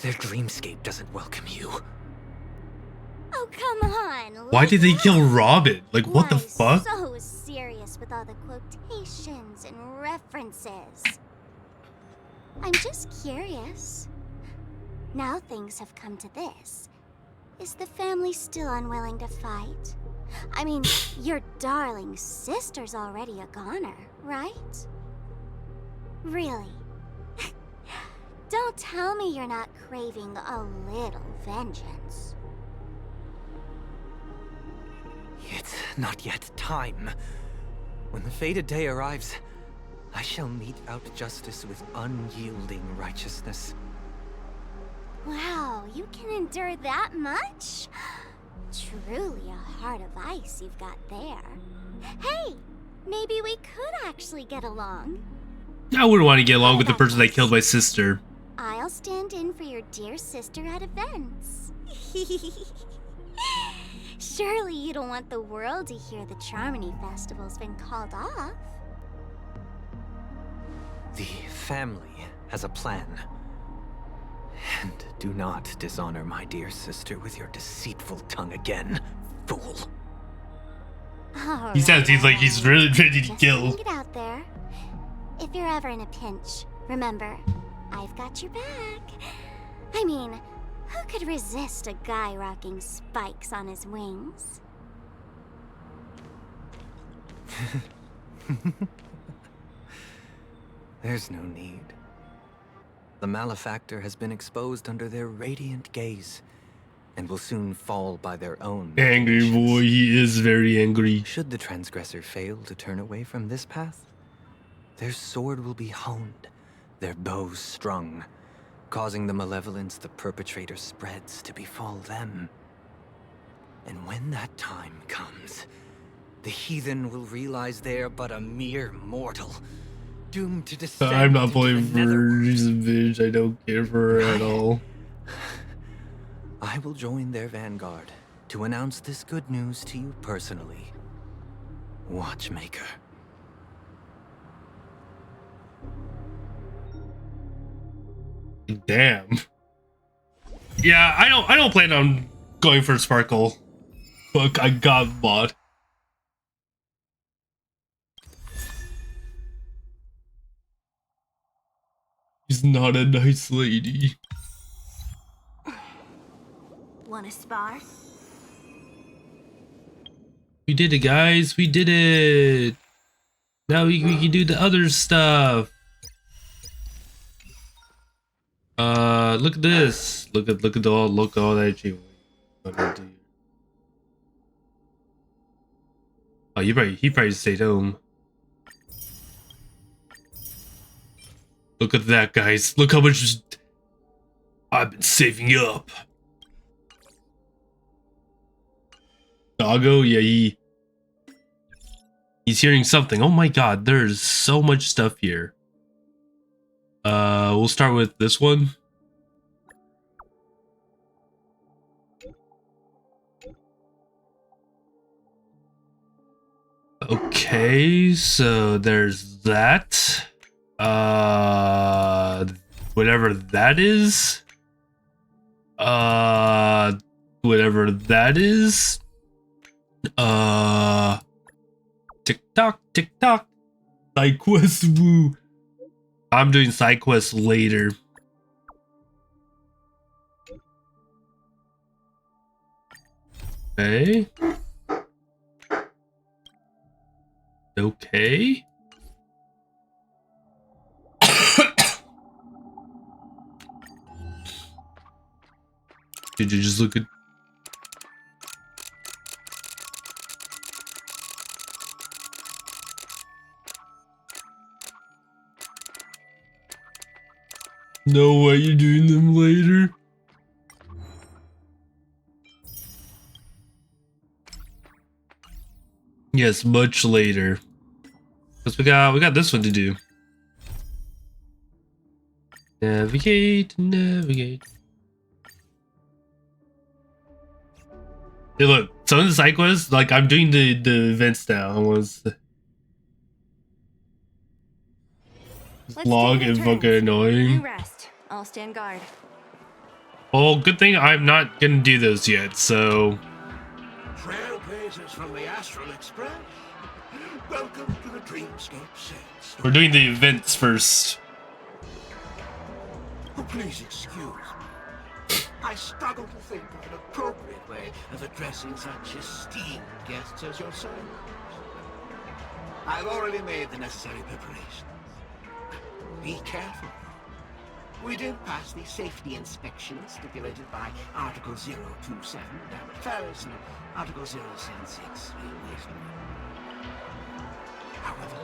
Their dreamscape doesn't welcome you. Oh, come on. Why did they kill Robin? Like, what the fuck? So serious with all the quotations and references. I'm just curious. Now things have come to this. Is the family still unwilling to fight? I mean, your darling sister's already a goner, right? Really? Don't tell me you're not craving a little vengeance. It's not yet time. When the fated day arrives, I shall mete out justice with unyielding righteousness. Wow, you can endure that much? Truly a heart of ice you've got there. Hey, maybe we could actually get along. I wouldn't want to get along with the person that killed my sister. I'll stand in for your dear sister at events. Surely you don't want the world to hear the Charmony Festival's been called off. The family has a plan. And do not dishonor my dear sister with your deceitful tongue again, fool. He sounds like he's really ready to kill. Just it out there. If you're ever in a pinch, remember, I've got your back. I mean, who could resist a guy rocking spikes on his wings? There's no need. The malefactor has been exposed under their radiant gaze, and will soon fall by their own Angry machinations. boy, he is very angry. Should the transgressor fail to turn away from this path, their sword will be honed, their bows strung, causing the malevolence the perpetrator spreads to befall them. And when that time comes, the heathen will realize they're but a mere mortal, doomed to descend I'm not into playing the for her. netherworld. She's a bitch. I don't care for her at all. I will join their vanguard to announce this good news to you personally, Watchmaker. Damn. Yeah, I don't plan on going for Sparkle. But I got bought. She's not a nice lady. Wanna spar? We did it, guys. We did it. Now we can do the other stuff. Look at this. Look at all that achievement. Oh, he probably stayed home. Look at that, guys. Look how much I've been saving up. Doggo, yeah, he's hearing something. Oh my god, there's so much stuff here. We'll start with this one. Okay, so there's that. Whatever that is. Whatever that is. Tick tock, tick tock. Side quest, woo. I'm doing side quests later. Okay. Okay. Did you just look at? No way you're doing them later. Yes, much later. Because we got this one to do. Navigate, navigate. Hey, look, some of the side quests, like I'm doing the events now. Almost. Log is fucking annoying. Rest. I'll stand guard. Well, good thing I'm not gonna do those yet. So. Trailblazers from the Astral Express. Welcome to the Dreamscape Saints. We're doing the events first. Oh, please excuse me. I struggle to think of an appropriate way of addressing such esteemed guests as yourselves. I've already made the necessary preparations. Be careful. We did pass the safety inspection stipulated by Article 027, damage fares, and Article 076, However,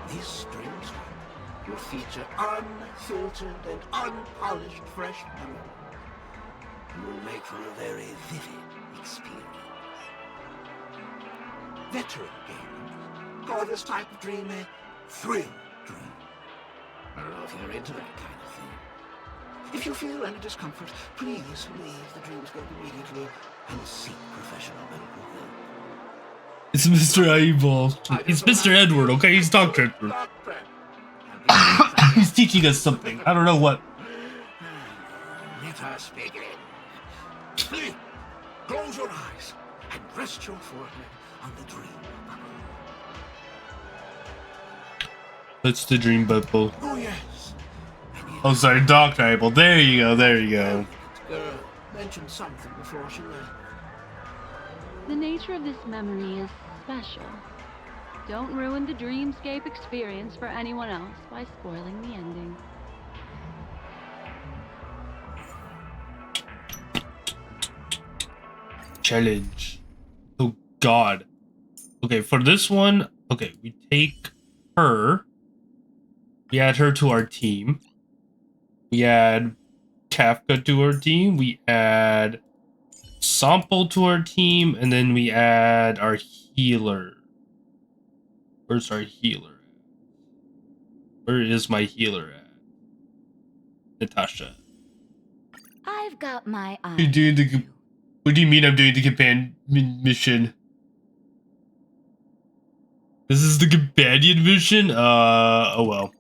this strange one will feature unfiltered and unpolished fresh memory. It will make for a very vivid experience. Veteran gamers call this type of dream a thrill dream. I don't know if you're into that kind of thing. If you feel any discomfort, please leave the dreamscape immediately and seek professional medical help. It's Mr. Eyeball. It's Mr. Edward, okay? He's Dr. Edward. He's teaching us something. I don't know what. Let us begin. Please, close your eyes and rest your forehead on the dream bubble. That's the dream bubble. Oh, yes. Oh, sorry, Dr. Eyeball. There you go, there you go. Girl mentioned something before she left. The nature of this memory is special. Don't ruin the dreamscape experience for anyone else by spoiling the ending. Challenge. Oh god. Okay, for this one, okay, we take her. We add her to our team. We add Kafka to our team. We add Sample to our team, and then we add our healer. Where's our healer? Where is my healer at? Natasha. I've got my eye. What do you mean I'm doing the companion mission? This is the companion mission? Oh well.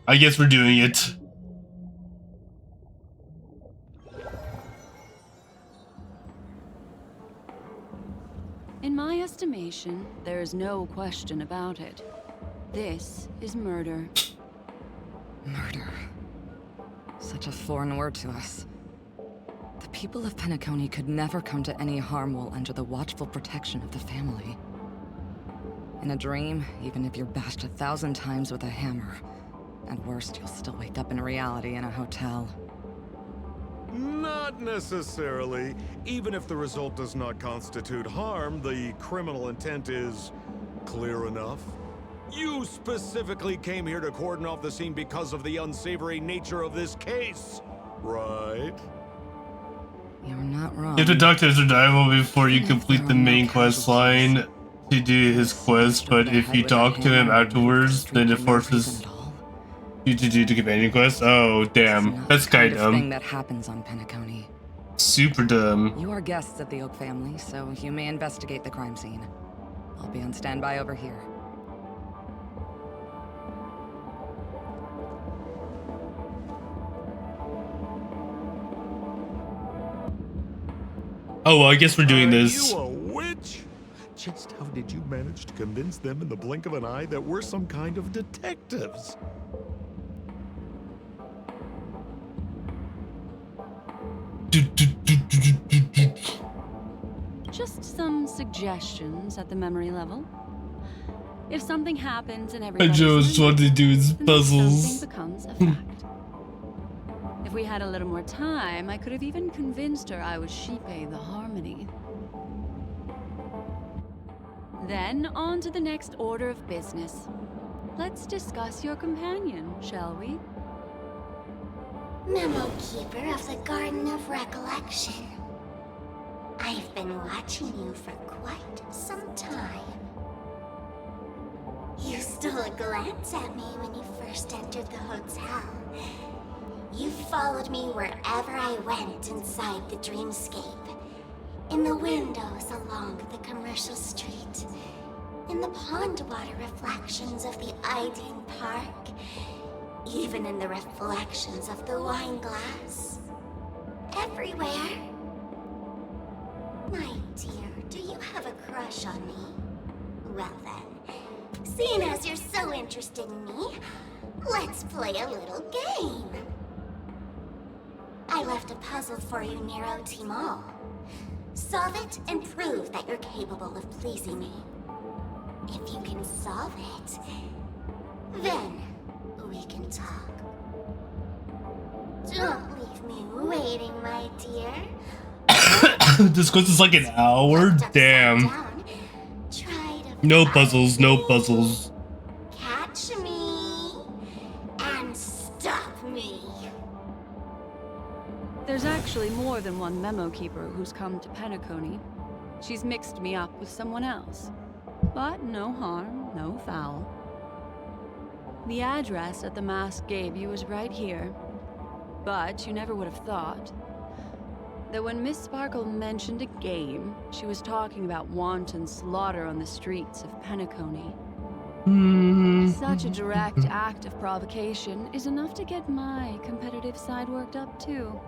I guess we're doing it. In my estimation, there is no question about it. This is murder. Murder. Such a foreign word to us. The people of Penacony could never come to any harm while under the watchful protection of the family. In a dream, even if you're bashed 1,000 times with a hammer, at worst, you'll still wake up in reality in a hotel. Not necessarily. Even if the result does not constitute harm, the criminal intent is clear enough. You specifically came here to cordon off the scene because of the unsavory nature of this case, right? You're not wrong. You have to talk to Mr. Dival before you complete the main quest line to do his quest, but if you talk to him afterwards, then it forces you to do the companion quest. Oh, damn. That's kind of dumb. Thing that happens on Penacony. Super dumb. You are guests of the Oak family, so you may investigate the crime scene. I'll be on standby over here. Oh, well, I guess we're doing this. You a witch? Just how did you manage to convince them in the blink of an eye that we're some kind of detectives? Just some suggestions at the memory level. If something happens and everybody just want to do his puzzles. something becomes a fact. If we had a little more time, I could have even convinced her I was Shipe the Harmony. Then on to the next order of business. Let's discuss your companion, shall we? Memo Keeper of the Garden of Recollection. I've been watching you for quite some time. You stole a glance at me when you first entered the hotel. You followed me wherever I went inside the dreamscape. In the windows along the commercial street. In the pond water reflections of the Ideen Park. Even in the reflections of the wine glass. Everywhere. My dear, do you have a crush on me? Well then, seeing as you're so interested in me, let's play a little game. I left a puzzle for you, Nero Timal. Solve it and prove that you're capable of pleasing me. If you can solve it, then we can talk. Don't leave me waiting, my dear. This quest is like an hour? Damn. No puzzles, no puzzles. Catch me and stop me. There's actually more than one Memo Keeper who's come to Penacony. She's mixed me up with someone else. But no harm, no foul. The address that the mask gave you is right here. But you never would have thought that when Miss Sparkle mentioned a game, she was talking about wanton slaughter on the streets of Penacony. Such a direct act of provocation is enough to get my competitive side worked up too.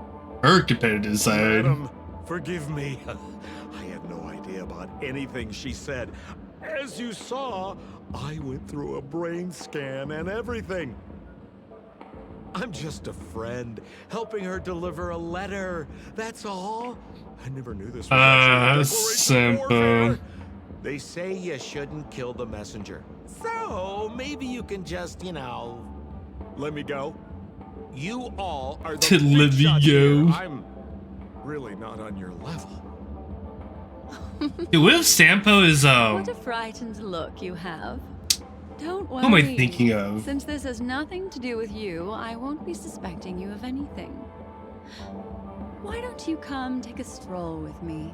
Her competitive side. Madam, forgive me. I had no idea about anything she said. As you saw, I went through a brain scan and everything. I'm just a friend, helping her deliver a letter. That's all. I never knew this was actually a declaration of warfare. They say you shouldn't kill the messenger. So maybe you can just, let me go. You all are the let big me shots go. here. I'm really not on your level. Dude, what if Sampo is What a frightened look you have. Don't worry. Who am I thinking of? Since this has nothing to do with you, I won't be suspecting you of anything. Why don't you come take a stroll with me?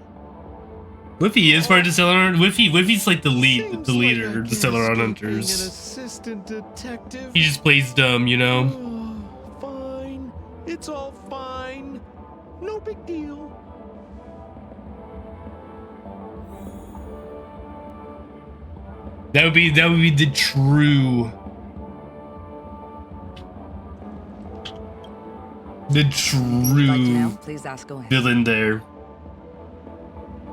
Whiffy is part of the Celeron. Whiffy's like the leader of the Celeron An Hunters. assistant detective. He just plays dumb, you know? Fine. It's all fine. No big deal. That would be the true Please ask away. villain there.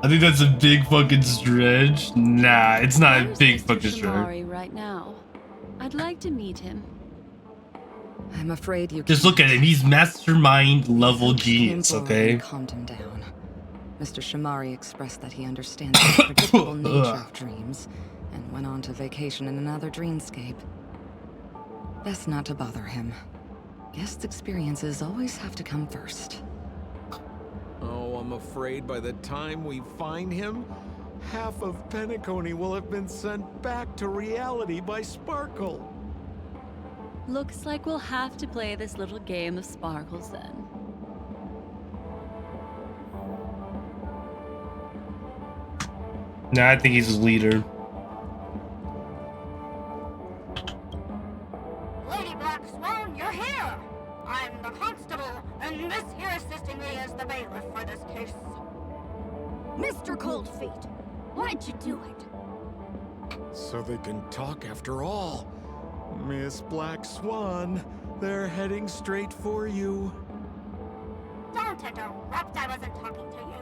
I think that's a big fucking stretch. Nah, it's not a big fucking stretch. Shamari right now. I'd like to meet him. I'm afraid you Just look at him. He's mastermind level genius, okay? Calmed him down. Mr. Shamari expressed that he understands the predictable nature of dreams and went on to vacation in another dreamscape. Best not to bother him. Guest experiences always have to come first. Oh, I'm afraid by the time we find him, half of Penacony will have been sent back to reality by Sparkle. Looks like we'll have to play this little game of sparkles then. Nah, I think he's a leader. Lady Black Swan, you're here! I'm the constable, and this here assisting me is the bailiff for this case. Mr. Coldfeet, why'd you do it? So they can talk after all. Miss Black Swan, they're heading straight for you. Don't interrupt, I wasn't talking to you.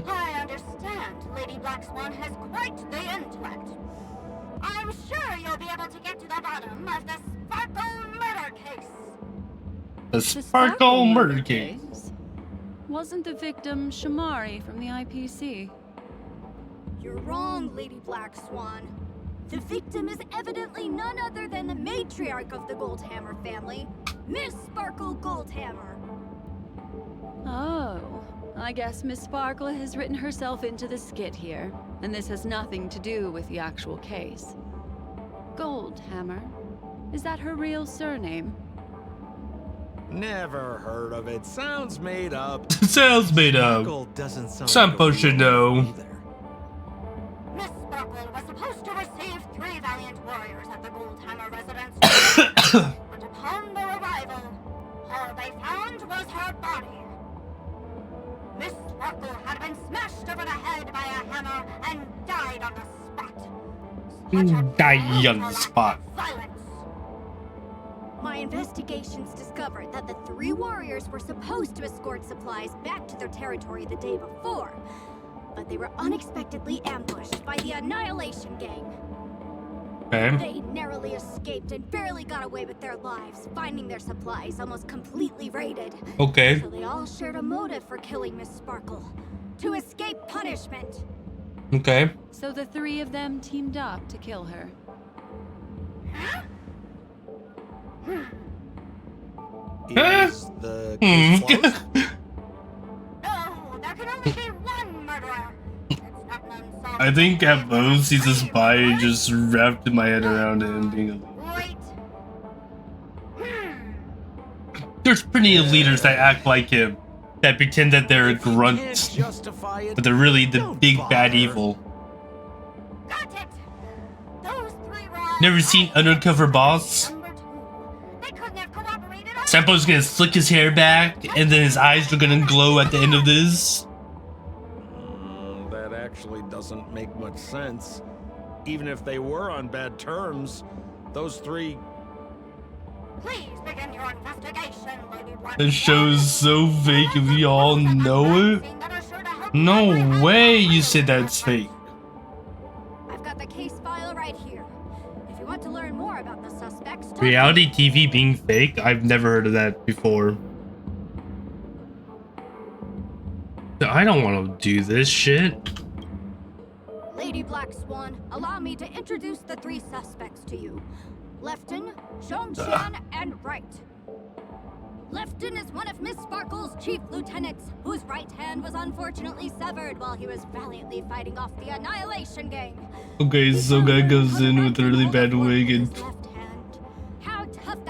I understand Lady Black Swan has quite the intellect. I'm sure you'll be able to get to the bottom of the Sparkle murder case. The Sparkle murder case. Wasn't the victim Shamari from the IPC? You're wrong, Lady Black Swan. The victim is evidently none other than the matriarch of the Goldhammer family, Miss Sparkle Goldhammer. Oh, I guess Miss Sparkle has written herself into the skit here, and this has nothing to do with the actual case. Goldhammer? Is that her real surname? Never heard of it. Sounds made up. Sounds made up. Sparkle doesn't sound Sampo should know. Miss Sparkle was supposed to receive 3 valiant warriors at the Goldhammer residence. But upon their arrival, all they found was her body. Miss Sparkle had been smashed over the head by a hammer and died on the spot. Die on the spot. Violence. My investigations discovered that the 3 warriors were supposed to escort supplies back to their territory the day before, but they were unexpectedly ambushed by the Annihilation Gang. Okay. They narrowly escaped and barely got away with their lives, finding their supplies almost completely raided. Okay. So they all shared a motive for killing Miss Sparkle, to escape punishment. Okay. So the 3 of them teamed up to kill her. Huh? Is the case closed? No, there can only be one murderer. It's not an unsolved I think at case. most he's a spy and just wrapped my head around him being a leader. Wait. There's plenty of leaders that act like him, that pretend that they're a If you grunt, can't justify it, but they're really the don't big bad bother. evil. Got it. Those 3 were all Never seen Undercover Boss? Number 2. They couldn't have corroborated our Sampo's gonna slick his hair back, and then his eyes are gonna glow at the end of this. That actually doesn't make much sense. Even if they were on bad terms, those 3... Please begin your investigation, Lady Black. This show's so fake and we all know it. That are sure to help No every way household you said that's fake. I've got the case file right here. If you want to learn more about the suspects, talk Reality TV being fake? I've never heard of that before. I don't want to do this shit. Lady Black Swan, allow me to introduce the 3 suspects to you. Lefton, Zhongshan, and Wright. Lefton is one of Miss Sparkle's chief lieutenants, whose right hand was unfortunately severed while he was valiantly fighting off the Annihilation Gang. Okay, so guy goes in with a really bad wig and...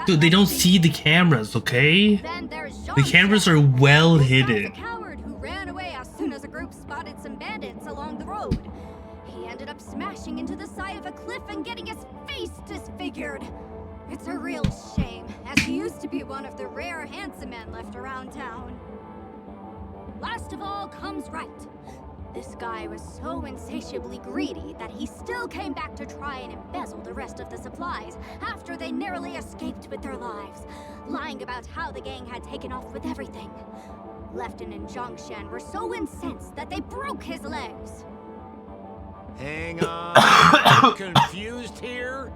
Dude, they don't see the cameras, okay? Then there's The cameras are well This guy's hidden. a coward who ran away as soon as a group spotted some bandits along the road. He ended up smashing into the side of a cliff and getting his face disfigured. It's a real shame, as he used to be one of the rare handsome men left around town. Last of all comes Wright. This guy was so insatiably greedy that he still came back to try and embezzle the rest of the supplies after they narrowly escaped with their lives, lying about how the gang had taken off with everything. Lefton and Zhongshan were so incensed that they broke his legs. Hang on. I'm confused here.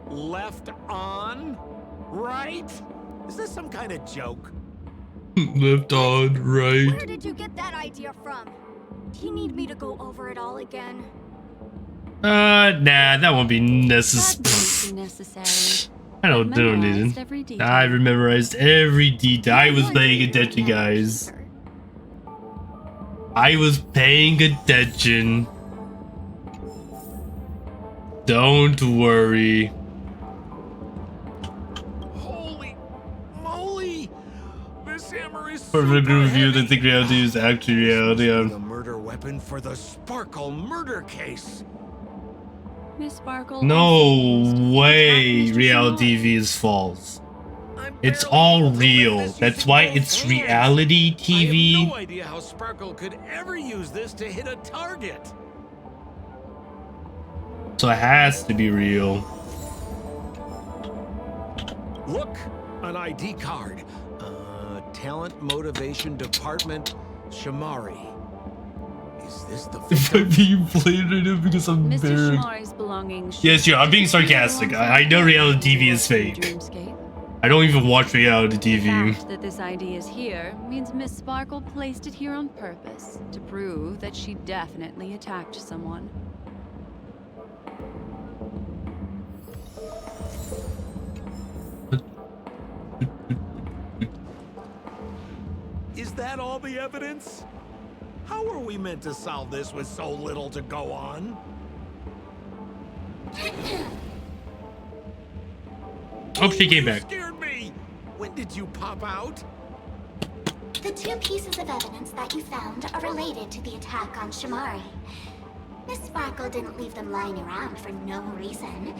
Left on? Right? Is this some kind of joke? Left on, right. Where did you get that idea from? Do you need me to go over it all again? Nah, that won't be That won't necessary. be necessary. I don't need Memorized it. every detail. I memorized every detail. I was paying attention, guys. I was paying attention. Don't worry. Holy moly! This hammer is For the super review, heavy. I think reality is actually reality. The murder weapon for the Sparkle murder case. Miss Sparkle. No way reality TV is false. It's all real. That's why it's reality I TV. have no idea how Sparkle could ever use this to hit a target. So it has to be real. Look, an ID card. Talent Motivation Department, Shamari. Is this the If I'm being played right now because I'm Mr. buried. Shamari's belongings. Yes, yeah, I'm being sarcastic. I know reality TV is fake. Dreamscape. I don't even watch reality The TV. fact that this ID is here means Miss Sparkle placed it here on purpose to prove that she definitely attacked someone. Is that all the evidence? How are we meant to solve this with so little to go on? Oh, she came back. Scared me. When did you pop out? The two pieces of evidence that you found are related to the attack on Shamari. Miss Sparkle didn't leave them lying around for no reason.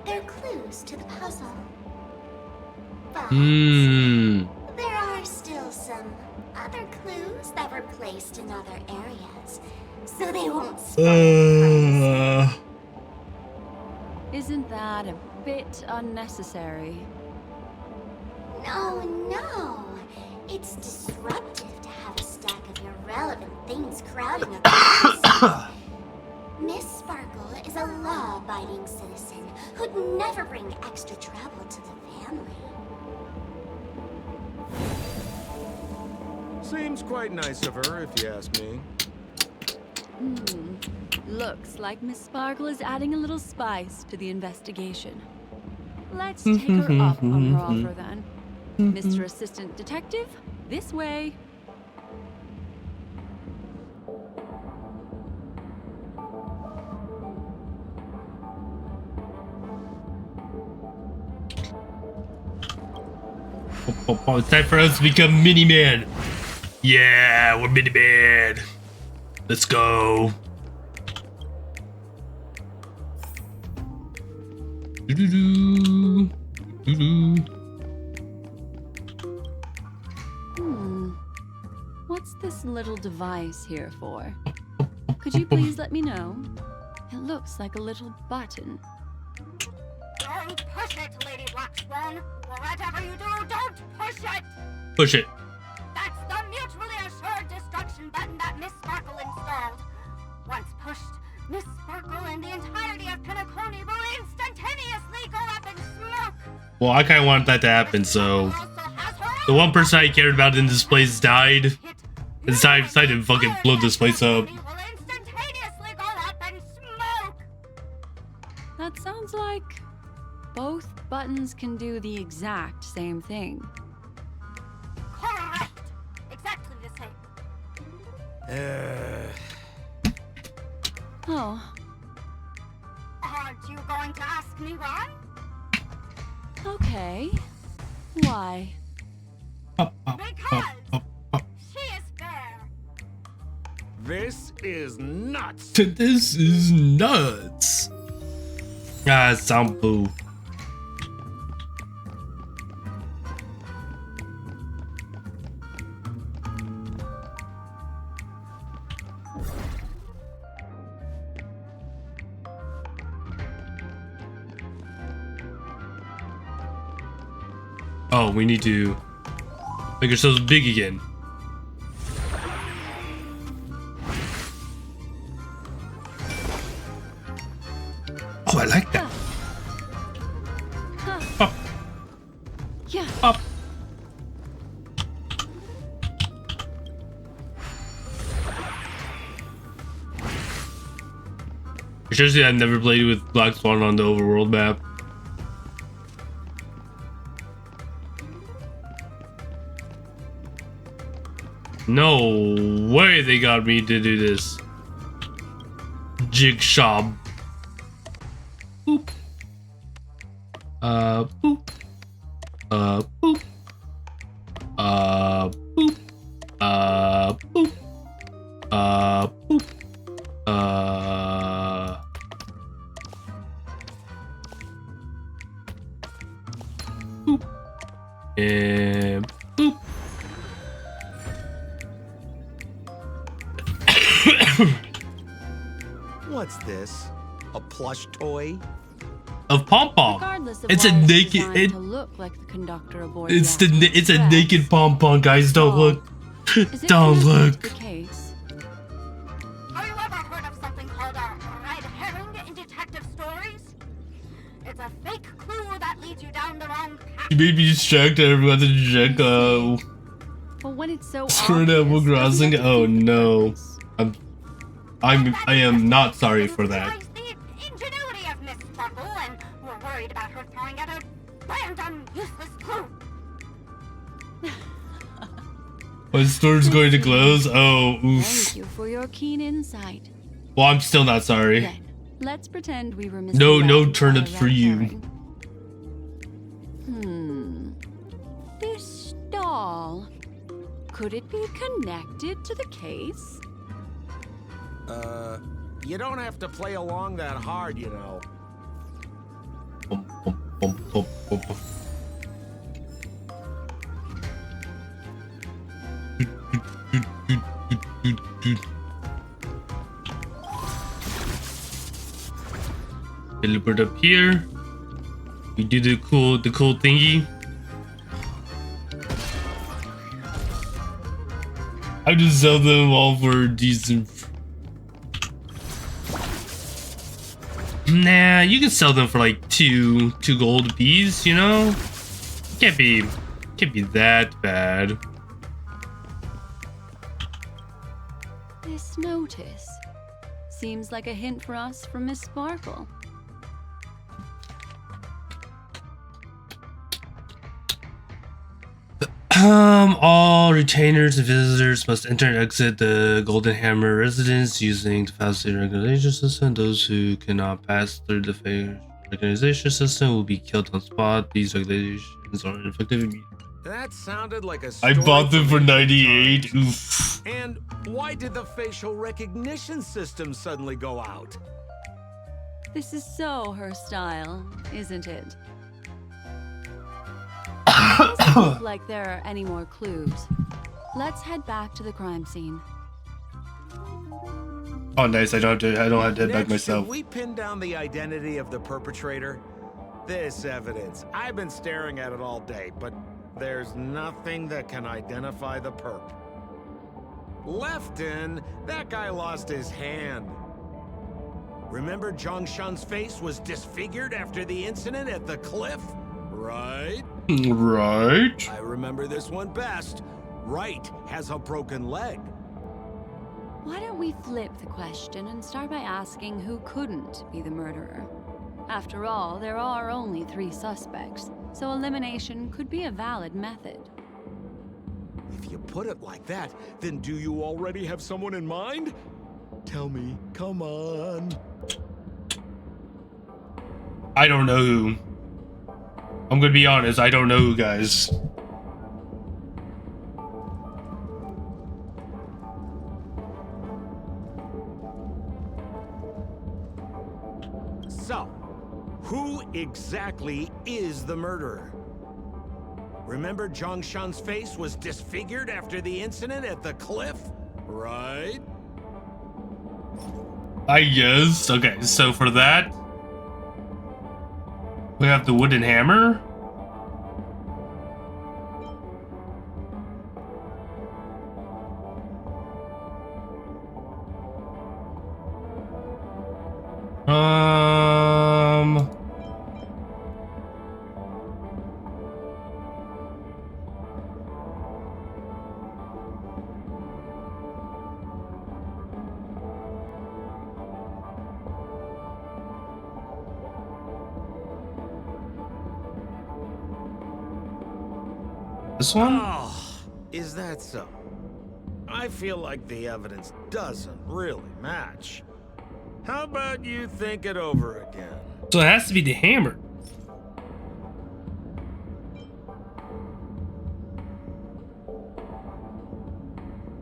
They're clues to the puzzle. But there are still some other clues that were placed in other areas, so they won't spoil. Isn't that a bit unnecessary? No. It's disruptive to have a stack of irrelevant things crowding up against. Miss Sparkle is a law-abiding citizen who'd never bring extra trouble to the family. Seems quite nice of her, if you ask me. Looks like Miss Sparkle is adding a little spice to the investigation. Let's take her up on her offer then. Mr. Assistant Detective, this way. It's time for us to become Mini-Man. Yeah, we're Mini-Man. Let's go. What's this little device here for? Could you please let me know? It looks like a little button. Don't push it, Lady Blackswan. Whatever you do, don't push it. Push it. That's the mutually assured destruction button that Miss Sparkle installed. Once pushed, Miss Sparkle and the entirety of Penacony will instantaneously go up in smoke. Well, I kind of wanted that to happen, so the one person I cared about in this place died, and decided to fucking blow this place up. That sounds like both buttons can do the exact same thing. Correct. Exactly the same. Oh, Aren't you going to ask me why? okay. Why? Because she is fair. This is nuts. This is nuts. Ah, Sampu. Oh, we need to make ourselves big again. Oh, I like that. Up. Yeah. Up. Seriously, I've never played with Black Swan on the overworld map. No way they got me to do this. Jigsaw. Boop. Boop. Boop. Boop. Boop. Boop. Boop. And boop. What's this? A plush toy? Of Pom Pom. Regardless of It's why a naked. designed to look like the conductor aboard It's the the. It's a Express, naked Pom Pom, guys. Don't look. is it Don't connected look. to the case? Have you ever heard of something called a red herring in detective stories? It's a fake clue that leads you down the wrong path. You made me distracted. Everyone to check. But when it's so Screwed up obvious, while doesn't crossing. it Oh defeat the no. purpose? I am not sorry for that. The ingenuity of Miss Sparkle, and we're worried about her throwing out a random, useless clue. My store's going to close. Oh, oof. Thank you for your keen insight. Well, I'm still not sorry. Then, let's pretend we were No misled turnips by a for red you. herring. This doll, could it be connected to the case? You don't have to play along that hard, you know. Bum, bum, bum, bum, bum, bum. Teleport up here. We do the cool thingy. I just sell them all for decent. Nah, you can sell them for like two gold bees, you know? Can't be that bad. This notice seems like a hint for us from Miss Sparkle. All retainers and visitors must enter and exit the Golden Hammer residence using the fast-food recognition system. Those who cannot pass through the facial recognition system will be killed on spot. These regulations are ineffective immediately. That sounded like a I story bought them from for ancient 98. times. Oof. And why did the facial recognition system suddenly go out? This is so her style, isn't it? Doesn't look like there are any more clues. Let's head back to the crime scene. Oh, nice. I don't have to head back Next, myself. should we pin down the identity of the perpetrator? This evidence. I've been staring at it all day, but there's nothing that can identify the perp. Lefton, that guy lost his hand. Remember Zhongshan's face was disfigured after the incident at the cliff? Right? Right. I remember this one best. Wright has a broken leg. Why don't we flip the question and start by asking who couldn't be the murderer? After all, there are only 3 suspects, so elimination could be a valid method. If you put it like that, then do you already have someone in mind? Tell me, come on. I don't know who. I'm gonna be honest, I don't know who, guys. So, who exactly is the murderer? Remember Zhongshan's face was disfigured after the incident at the cliff? Right? I guess. Okay, so for that, we have the wooden hammer. This one? Oh, is that so? I feel like the evidence doesn't really match. How about you think it over again? So it has to be the hammer.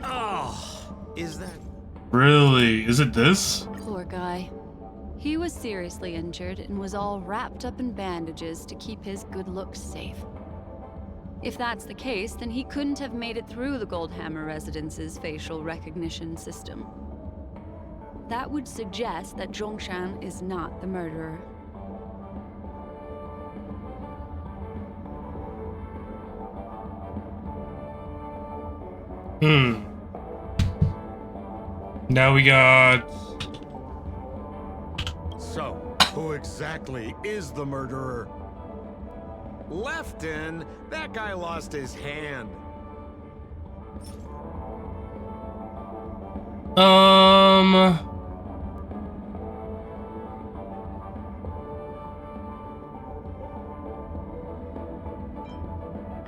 Oh, is that... Really? Is it this? Poor guy. He was seriously injured and was all wrapped up in bandages to keep his good looks safe. If that's the case, then he couldn't have made it through the Goldhammer Residence's facial recognition system. That would suggest that Zhongshan is not the murderer. Now we got... So, who exactly is the murderer? Lefton? That guy lost his hand.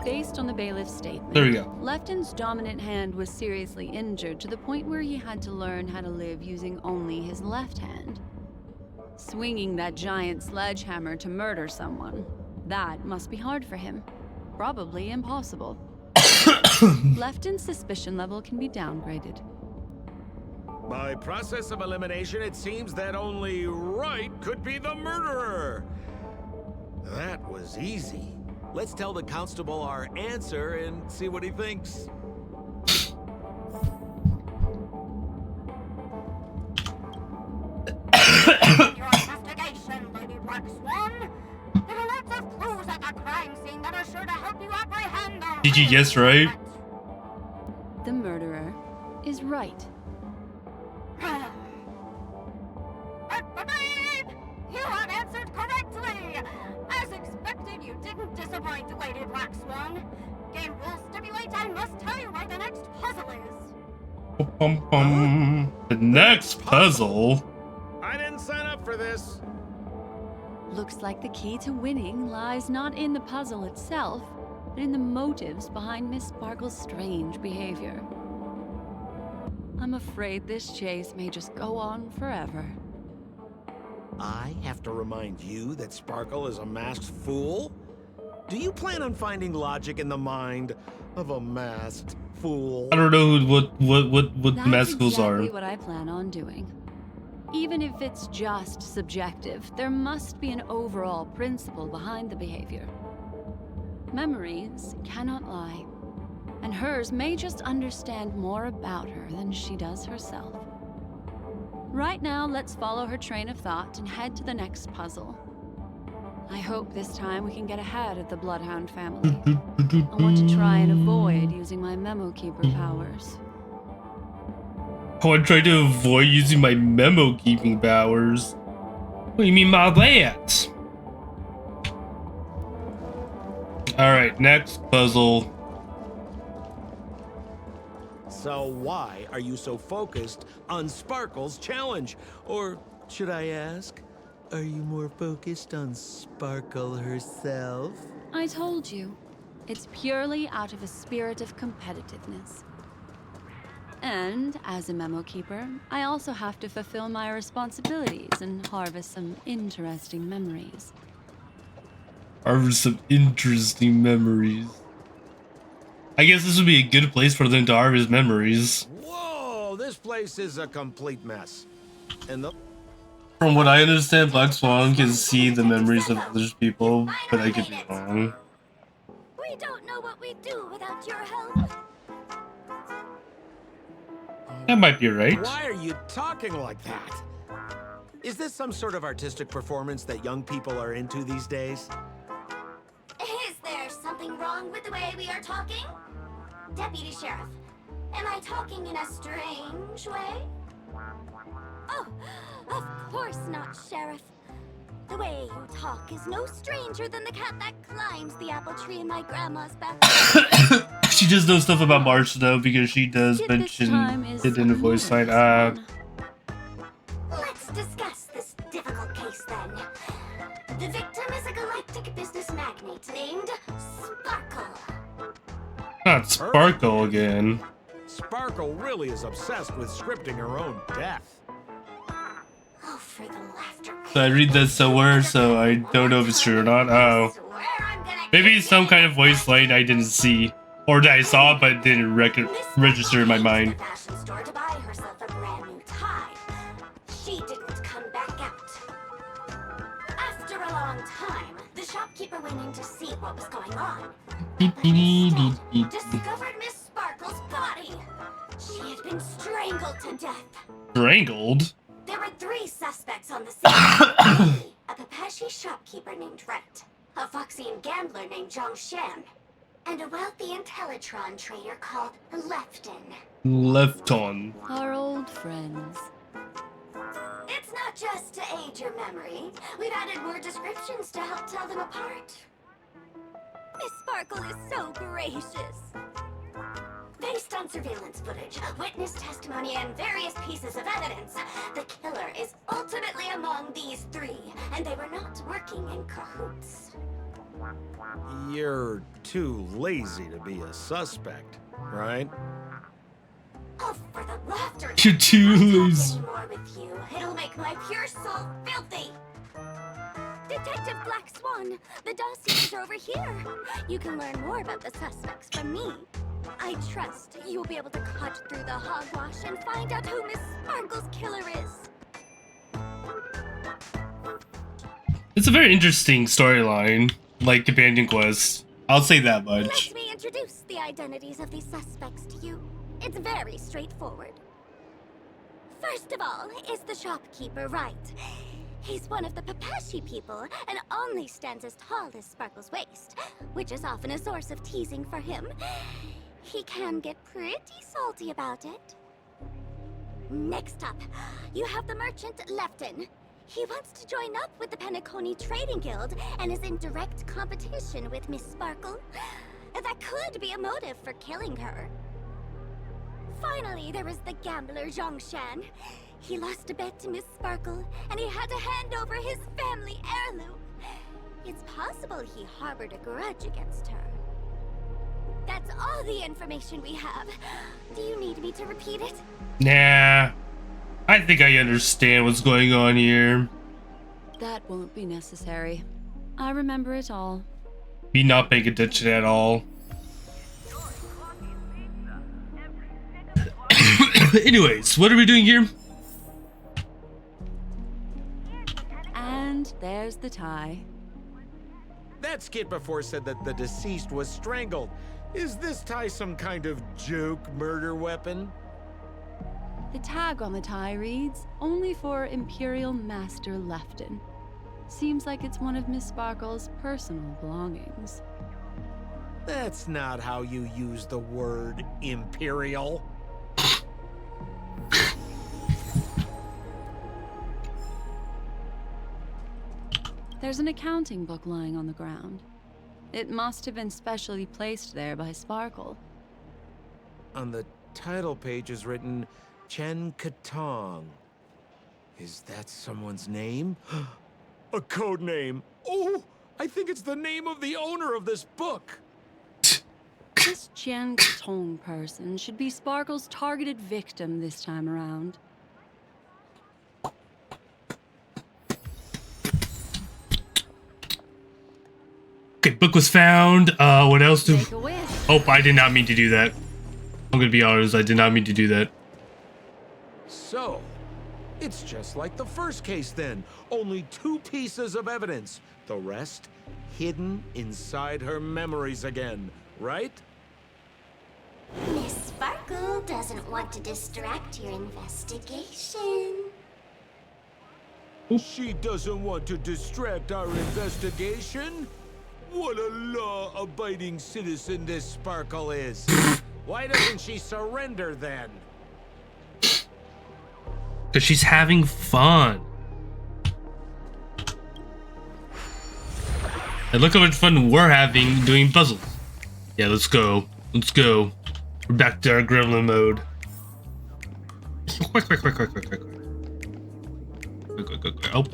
Based on the bailiff's statement, There we go. Lefton's dominant hand was seriously injured to the point where he had to learn how to live using only his left hand. Swinging that giant sledgehammer to murder someone, that must be hard for him. Probably impossible. Lefton's suspicion level can be downgraded. By process of elimination, it seems that only Wright could be the murderer. That was easy. Let's tell the constable our answer and see what he thinks. Your investigation, Lady Black Swan. There are lots of clues at the crime scene that are sure to help you apprehend the... Did you guess right? The murderer is Wright. You have answered correctly! As expected, you didn't disappoint, Lady Black Swan. Game rules stipulate I must tell you where the next puzzle is. The next puzzle? I didn't sign up for this. Looks like the key to winning lies not in the puzzle itself, but in the motives behind Miss Sparkle's strange behavior. I'm afraid this chase may just go on forever. I have to remind you that Sparkle is a masked fool? Do you plan on finding logic in the mind of a masked fool? I don't know what That's mascals are. exactly what I plan on doing. Even if it's just subjective, there must be an overall principle behind the behavior. Memories cannot lie, and hers may just understand more about her than she does herself. Right now, let's follow her train of thought and head to the next puzzle. I hope this time we can get ahead of the Bloodhound family. I want to try and avoid using my Memo Keeper powers. Oh, I'm trying to avoid using my memo keeping powers. What do you mean by that? Alright, next puzzle. So why are you so focused on Sparkle's challenge? Or should I ask, are you more focused on Sparkle herself? I told you, it's purely out of a spirit of competitiveness. And as a memo keeper, I also have to fulfill my responsibilities and harvest some interesting memories. Harvest some interesting memories. I guess this would be a good place for them to harvest memories. Whoa, this place is a complete mess. And the... From what I understand, Black Swan can see the memories of other people, but I could be wrong. We don't know what we'd do without your help. That might be right. Why are you talking like that? Is this some sort of artistic performance that young people are into these days? Is there something wrong with the way we are talking? Deputy Sheriff, am I talking in a strange way? Oh, of course not, Sheriff. The way you talk is no stranger than the cat that climbs the apple tree in my grandma's backyard. She does know stuff about March though, because she does mention it in the voice line. Let's discuss this difficult case then. The victim is a galactic business magnate named Sparkle. Not Sparkle again. Sparkle really is obsessed with scripting her own death. Oh, for the laughter. So I read that somewhere, so I don't know if it's true or not. Oh. Maybe it's some kind of voice line I didn't see. Or that I saw but didn't register in my mind. Fashion store to buy herself a brand new tie. She didn't come back out. After a long time, the shopkeeper went in to see what was going on. Discovered Miss Sparkle's body. She had been strangled to death. Strangled? There were 3 suspects on the scene. A Papashi shopkeeper named Rhett, a Foxian gambler named Zhongshan, and a wealthy Intellitron trader called Lefton. Our old friends. It's not just to aid your memory. We've added more descriptions to help tell them apart. Miss Sparkle is so gracious. Based on surveillance footage, witness testimony, and various pieces of evidence, the killer is ultimately among these 3, and they were not working in cahoots. You're too lazy to be a suspect, right? Oh, for the laughter! You're too lazy. More with you. It'll make my pure soul filthy. Detective Black Swan, the dossiers are over here. You can learn more about the suspects from me. I trust you'll be able to cut through the hogwash and find out who Miss Sparkle's killer is. It's a very interesting storyline, like Companion Quest. I'll say that much. Let me introduce the identities of these suspects to you. It's very straightforward. First of all is the shopkeeper, right? He's one of the Papashi people and only stands as tall as Sparkle's waist, which is often a source of teasing for him. He can get pretty salty about it. Next up, you have the merchant Lefton. He wants to join up with the Penacony Trading Guild and is in direct competition with Miss Sparkle. That could be a motive for killing her. Finally, there is the gambler Zhongshan. He lost a bet to Miss Sparkle, and he had to hand over his family heirloom. It's possible he harbored a grudge against her. That's all the information we have. Do you need me to repeat it? Nah. I think I understand what's going on here. That won't be necessary. I remember it all. Me not paying attention at all. Anyways, what are we doing here? And there's the tie. That skit before said that the deceased was strangled. Is this tie some kind of joke murder weapon? The tag on the tie reads, "Only for Imperial Master Lefton." Seems like it's one of Miss Sparkle's personal belongings. That's not how you use the word Imperial. There's an accounting book lying on the ground. It must have been specially placed there by Sparkle. On the title page is written Chen Katong. Is that someone's name? A code name. Oh, I think it's the name of the owner of this book. This Jian Tong person should be Sparkle's targeted victim this time around. Okay, book was found. What else do... Oh, I did not mean to do that. I'm gonna be honest, I did not mean to do that. So, it's just like the first case then. Only 2 pieces of evidence. The rest hidden inside her memories again, right? Miss Sparkle doesn't want to distract your investigation. She doesn't want to distract our investigation? What a law-abiding citizen this Sparkle is. Why doesn't she surrender then? Because she's having fun. And look how much fun we're having doing puzzles. Yeah, let's go. Let's go. We're back to our gremlin mode. Quick. Oh,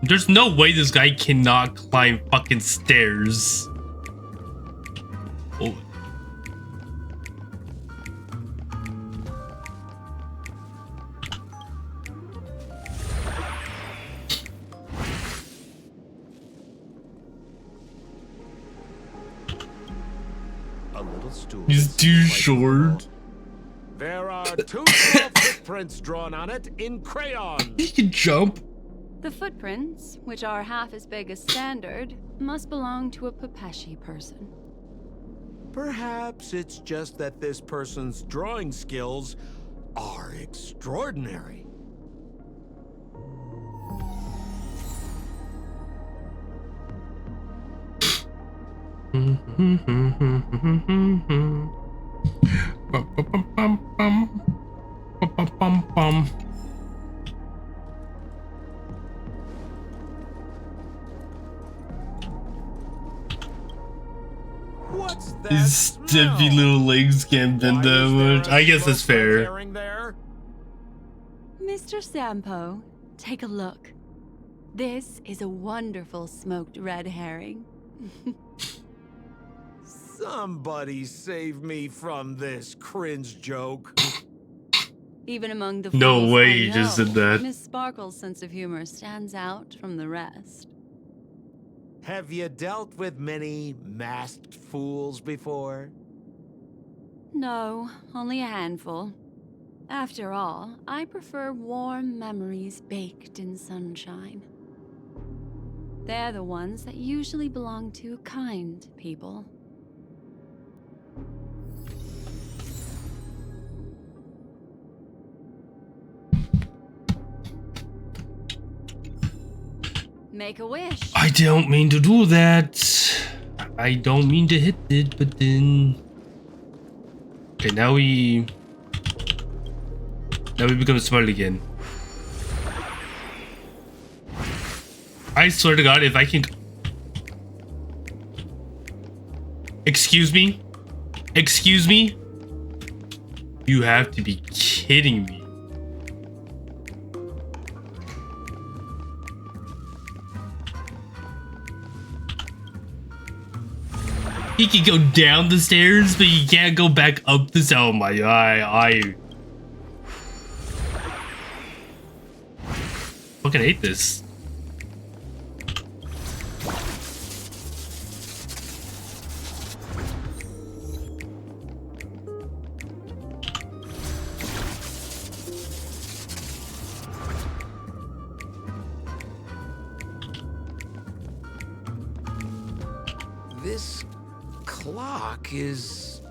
there's no way this guy cannot climb fucking stairs. Oh. little stool. He's too short. There are 2 small footprints drawn on it in crayon. He can jump. The footprints, which are half as big as standard, must belong to a Pepeshi person. Perhaps it's just that this person's drawing skills are extraordinary. What's that? His stiffy little legs can't bend that much. I guess it's fair. Mr. Sampo, take a look. This is a wonderful smoked red herring. Somebody save me from this cringe joke. Even among the No fools way I you just know, did that. Miss Sparkle's sense of humor stands out from the rest. Have you dealt with many masked fools before? No, only a handful. After all, I prefer warm memories baked in sunshine. They're the ones that usually belong to kind people. Make a wish. I don't mean to do that. I don't mean to hit it, but then... Okay, now we become smart again. I swear to God, if I can... Excuse me? Excuse me? You have to be kidding me. He can go down the stairs, but he can't go back up the stairs. Oh my god, I fucking hate this. This clock is...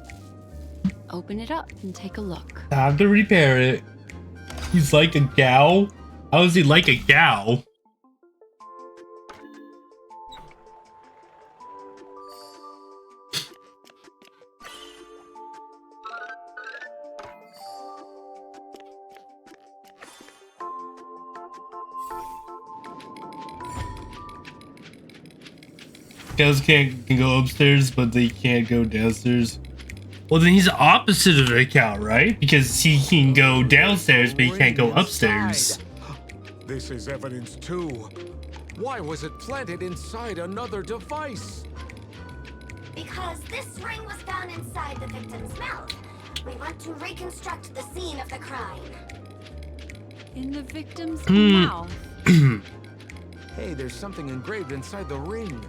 Open it up and take a look. Time to repair it. He's like a gal. How is he like a gal? Gals can go upstairs, but they can't go downstairs. Well, then he's the opposite of a cow, right? Because he can go downstairs, but he can't go upstairs. This is evidence too. Why was it planted inside another device? Because this ring was found inside the victim's mouth. We want to reconstruct the scene of the crime. In the victim's mouth? Hey, there's something engraved inside the ring.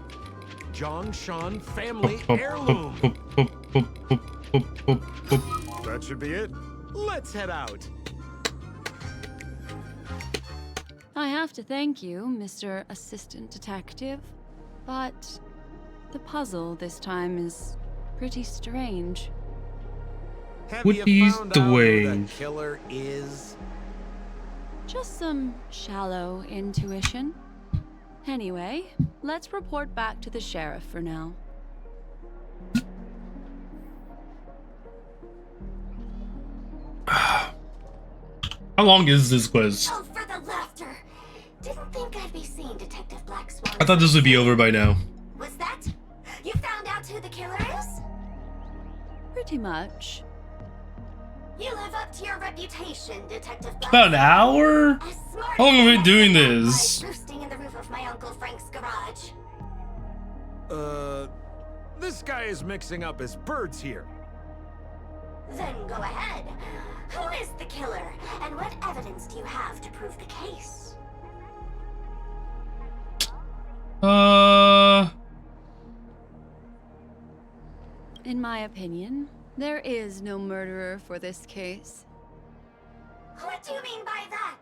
Zhongshan family heirloom. That should be it. Let's head out. I have to thank you, Mr. Assistant Detective, but the puzzle this time is pretty strange. Have What you is found the out who way? the killer is? Just some shallow intuition. Anyway, let's report back to the sheriff for now. How long is this quest? Oh, for the laughter! Didn't think I'd be seeing Detective Black Swan. I thought this would be over by now. Was that? You found out who the killer is? Pretty much. You live up to your reputation, Detective Black. About an hour? How long have we been doing this? Roosting in the roof of my Uncle Frank's garage. This guy is mixing up his birds here. Then go ahead. Who is the killer, and what evidence do you have to prove the case? In my opinion, there is no murderer for this case. What do you mean by that?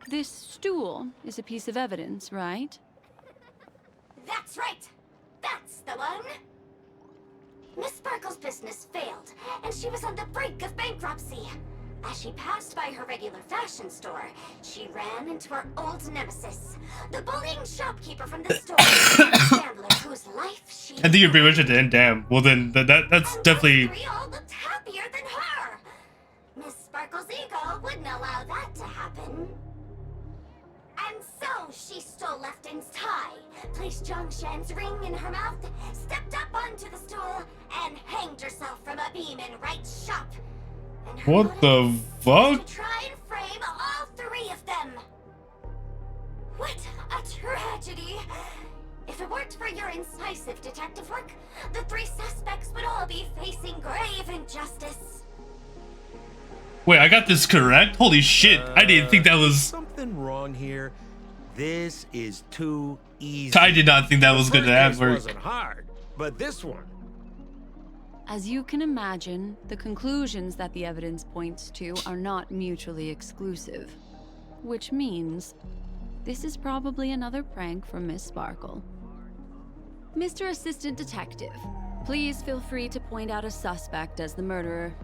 This stool is a piece of evidence, right? That's right! That's the one! Miss Sparkle's business failed, and she was on the brink of bankruptcy. As she passed by her regular fashion store, she ran into her old nemesis, the bullying shopkeeper from the store, the gambler whose life she I think you're pretty much at the end. Damn. Well, then that's definitely. We all looked happier than her. Miss Sparkle's ego wouldn't allow that to happen. And so she stole Lefton's tie, placed Zhongshan's ring in her mouth, stepped up onto the stool, and hanged herself from a beam in Wright's shop. And her What the fuck? to try and frame all three of them. What a tragedy! If it weren't for your incisive detective work, the three suspects would all be facing grave injustice. Wait, I got this correct? Holy shit! I didn't think that was. Something wrong here. This is too easy. I did not think that was The gonna first have case work. wasn't hard, but this one. As you can imagine, the conclusions that the evidence points to are not mutually exclusive. Which means, this is probably another prank from Miss Sparkle. Mr. Assistant Detective, please feel free to point out a suspect as the murderer.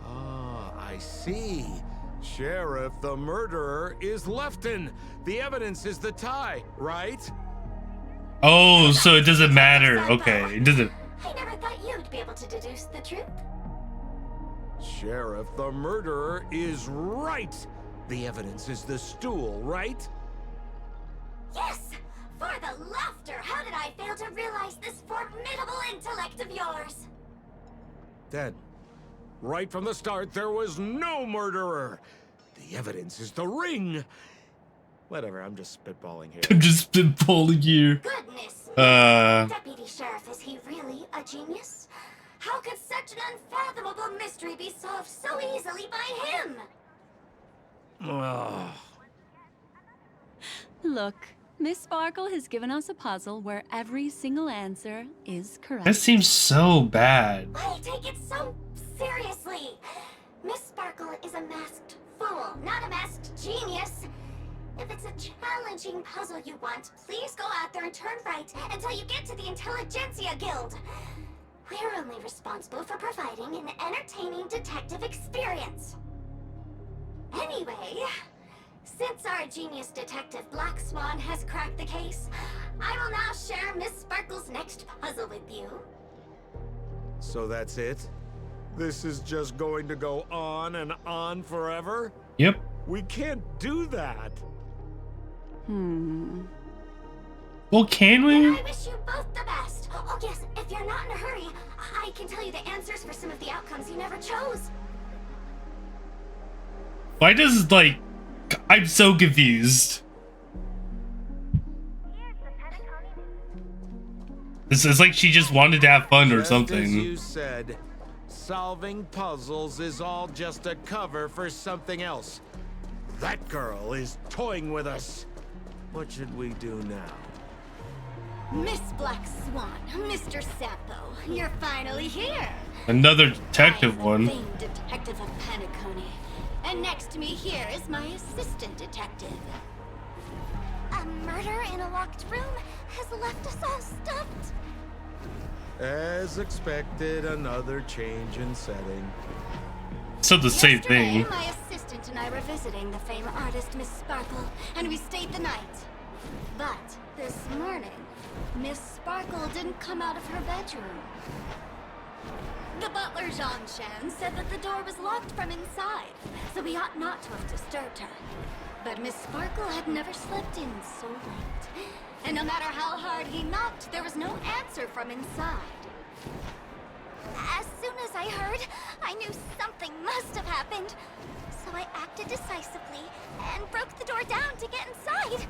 Ah, I see. Sheriff, the murderer is Lefton. The evidence is the tie, right? Oh, so it doesn't matter. Okay, it doesn't. I never thought you'd be able to deduce the truth. Sheriff, the murderer is right. The evidence is the stool, right? Yes! For the laughter, how did I fail to realize this formidable intellect of yours? Then, right from the start, there was no murderer. The evidence is the ring. Whatever, I'm just spitballing here. I'm just spitballing here. Goodness me. Uh. Deputy Sheriff, is he really a genius? How could such an unfathomable mystery be solved so easily by him? Ugh. Look, Miss Sparkle has given us a puzzle where every single answer is correct. That seems so bad. I take it so seriously. Miss Sparkle is a masked fool, not a masked genius. If it's a challenging puzzle you want, please go out there and turn right until you get to the Intelligentsia Guild. We're only responsible for providing an entertaining detective experience. Anyway, since our genius detective Black Swan has cracked the case, I will now share Miss Sparkle's next puzzle with you. So that's it? This is just going to go on and on forever? Yep. We can't do that. Well, can we? I wish you both the best. Oh yes, if you're not in a hurry, I can tell you the answers for some of the outcomes you never chose. Why does, like, I'm so confused. This is like she just wanted to have fun or Just something. as you said, solving puzzles is all just a cover for something else. That girl is toying with us. What should we do now? Miss Black Swan, Mr. Sampo, you're finally here. Another detective one. Famed detective of Penacony. And next to me here is my assistant detective. A murder in a locked room has left us all stumped. As expected, another change in setting. So the same thing. Yesterday, my assistant and I were visiting the famed artist Miss Sparkle, and we stayed the night. But this morning, Miss Sparkle didn't come out of her bedroom. The butler, Zhongshan, said that the door was locked from inside, so we ought not to have disturbed her. But Miss Sparkle had never slept in so late. And no matter how hard he knocked, there was no answer from inside. As soon as I heard, I knew something must have happened. So I acted decisively and broke the door down to get inside.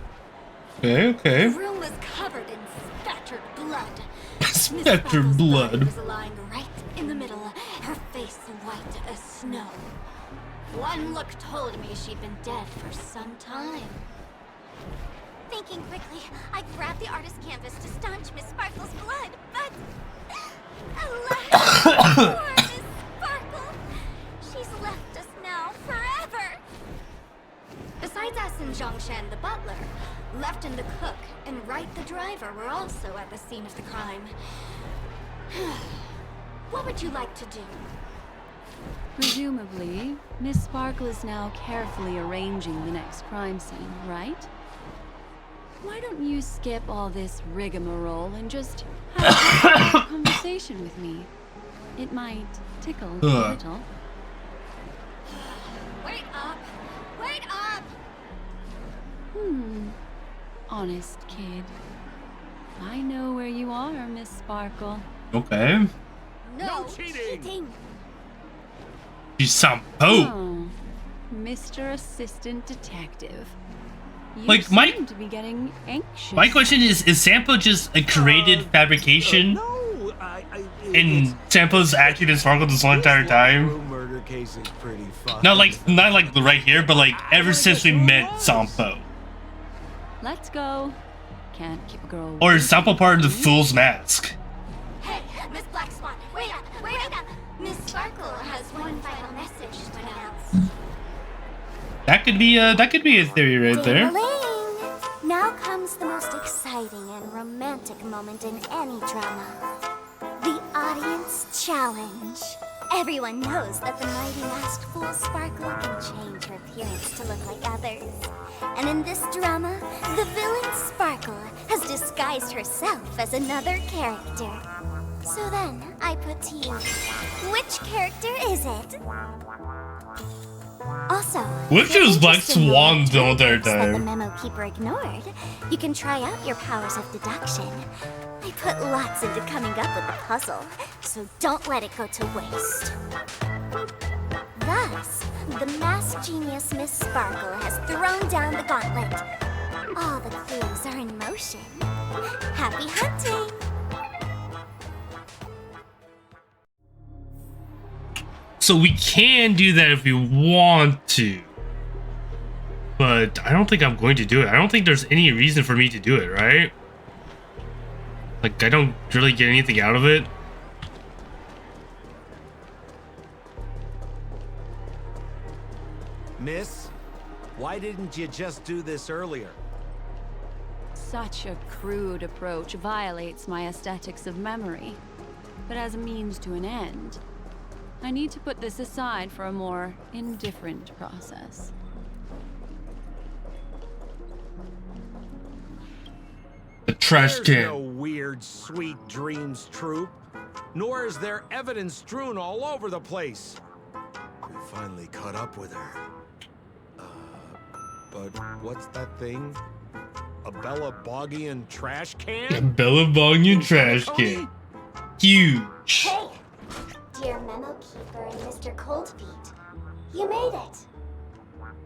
Okay. The room was covered in spattered blood. Spattered blood. Was lying right in in the middle, her face white as snow. One look told me she'd been dead for some time. Thinking quickly, I grabbed the artist canvas to staunch Miss Sparkle's blood, but alas, poor Miss Sparkle. She's left us now forever. Besides us and Zhongshan the butler, Left and the cook and Wright the driver were also at the scene of the crime. What would you like to do? Presumably, Miss Sparkle is now carefully arranging the next crime scene, right? Why don't you skip all this rigmarole and just have a conversation with me? It might tickle a little. Wait up! Wait up! Honest kid. I know where you are, Miss Sparkle. Okay. No cheating! She's some Oh, Mr. Assistant Detective. You Like, seem to be getting anxious. My question is Sampo just a created fabrication? No, And Sampo's acting as Sparkle this whole entire time? Murder case is pretty fun. Not like right here, but like ever since we met Sampo. Let's go. Can't keep a girl. Or is Sampo part of the Fool's Mask? Hey, Miss Black Swan, wait up! Wait up! Miss Sparkle has one final message to announce. That could be a theory right there. Ding-a-ling! Now comes the most exciting and romantic moment in any drama. The audience challenge. Everyone knows that the mighty masked fool Sparkle can change her appearance to look like others. And in this drama, the villain Sparkle has disguised herself as another character. So then, I put to you, which character is it? Also, What if she was Black Swan the entire that the time? memo keeper ignored, you can try out your powers of deduction. I put lots into coming up with the puzzle, so don't let it go to waste. Thus, the masked genius Miss Sparkle has thrown down the gauntlet. All the clues are in motion. Happy hunting! So we can do that if we want to. But I don't think I'm going to do it. I don't think there's any reason for me to do it, right? Like, I don't really get anything out of it. Miss, why didn't you just do this earlier? Such a crude approach violates my aesthetics of memory. But as a means to an end, I need to put this aside for a more indifferent process. The trash There's can. no weird, sweet dreams troop. Nor is there evidence strewn all over the place. We finally caught up with her. But what's that thing? A Bella Boggian trash can? Bella Boggian trash can. Huge. Hey! Dear Memo Keeper and Mr. Coldfeet, you made it.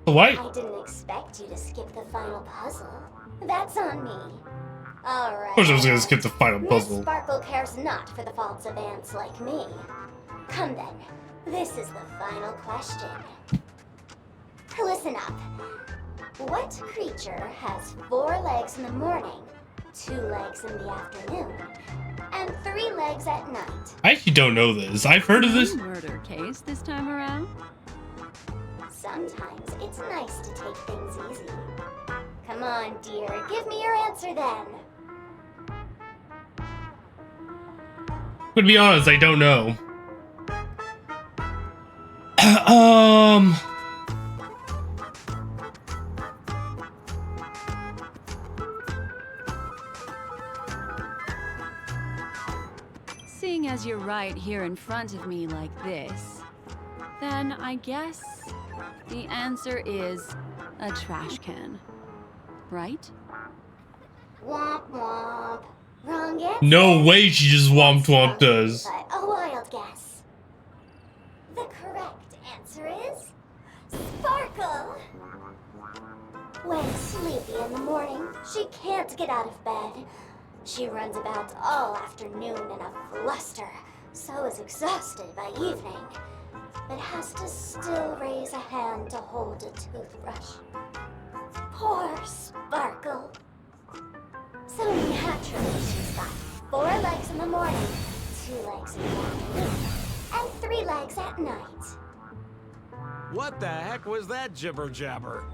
What? I didn't expect you to skip the final puzzle. That's on me. Alright. Of course I was gonna skip the final Miss puzzle. Sparkle cares not for the faults of ants like me. Come then, this is the final question. Listen up. What creature has 4 legs in the morning, 2 legs in the afternoon, and 3 legs at night? I actually don't know this. I've heard of this. Murder case this time around? Sometimes it's nice to take things easy. Come on, dear, give me your answer then. To be honest, I don't know. Seeing as you're right here in front of me like this, then I guess the answer is a trash can, right? Womp womp. Wrong answer. No way she just womp does. But a wild guess. The correct answer is Sparkle. When sleepy in the morning, she can't get out of bed. She runs about all afternoon in a fluster, so is exhausted by evening, but has to still raise a hand to hold a toothbrush. Poor Sparkle. So naturally she's got 4 legs in the morning, 2 legs in the afternoon, and 3 legs at night. What the heck was that jibber jabber?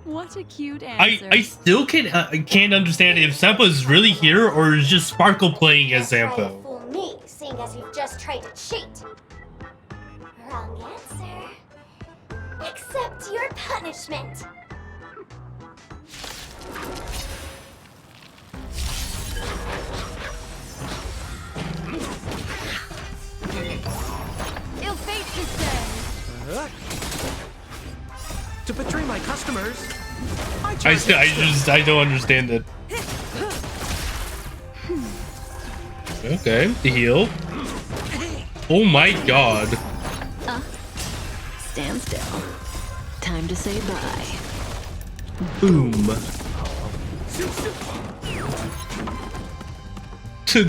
What a cute answer. I still can't understand if Sampo is really here or is just Sparkle playing as Try to Sampo. fool me, seeing as you've just tried to cheat. Wrong answer. Accept your punishment. Ill fate descend. To betray my customers, I don't understand it. Okay, the heal. Oh my god. Stand still. Time to say bye. Boom.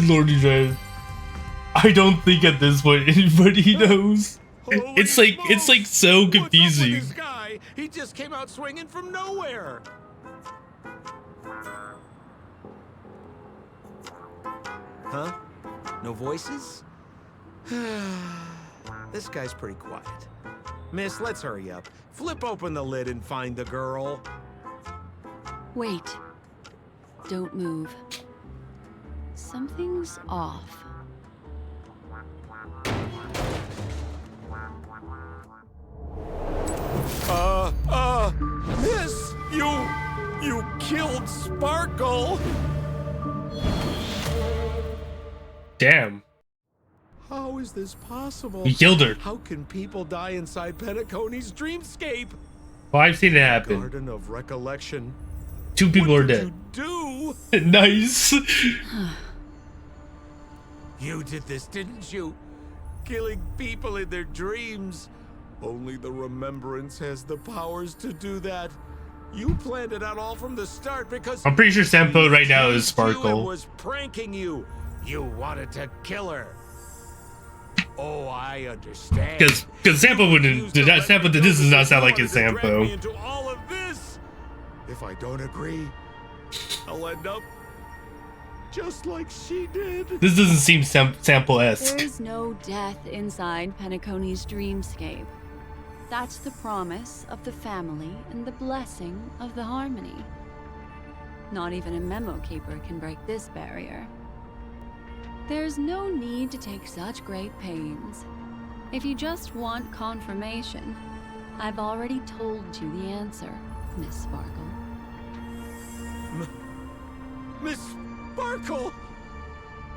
Lordy Dread. I don't think at this point anybody knows. It's like so confusing. This guy, he just came out swinging from nowhere. Huh? No voices? This guy's pretty quiet. Miss, let's hurry up. Flip open the lid and find the girl. Wait. Don't move. Something's off. Miss, you killed Sparkle. Damn. How is this possible? He killed her. How can people die inside Penacony's dreamscape? Well, I've seen it happen. Garden of Recollection. 2 people What are did dead. you Nice. You did this, didn't you? Killing people in their dreams. Only the Remembrance has the powers to do that. You planned it out all from the start because I'm pretty sure Sampo right now is you Sparkle. was pranking you. You wanted to kill her. Oh, I understand. Because Sampo wouldn't do that. Sampo, this does not sound like his Sampo. Into all of this. If I don't agree, I'll end up just like she did. This doesn't seem Sampo-esque. There's no death inside Penacony's dreamscape. That's the promise of the family and the blessing of the harmony. Not even a memo keeper can break this barrier. There's no need to take such great pains. If you just want confirmation, I've already told you the answer, Miss Sparkle. Miss Sparkle?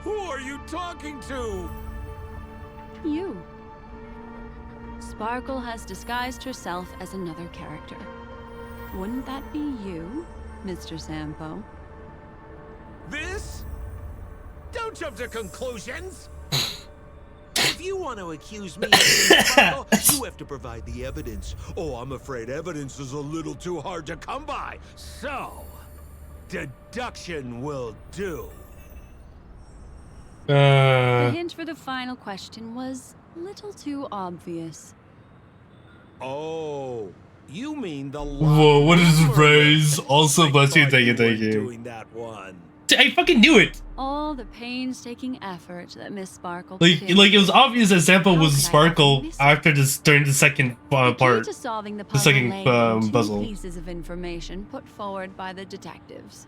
Who are you talking to? You. Sparkle has disguised herself as another character. Wouldn't that be you, Mr. Sampo? This? Don't jump to conclusions! If you want to accuse me of being Sparkle, you have to provide the evidence. Oh, I'm afraid evidence is a little too hard to come by. So, deduction will do. The hint for the final question was a little too obvious. Oh, you mean the Whoa, what is the phrase? Also, bless you, thank you, thank you. Doing that one. I fucking knew it! All the painstaking effort that Miss Sparkle Like it was obvious that Sampo was Sparkle after during the second part. To solving the The puzzle second lay in two puzzle. pieces of information put forward by the detectives.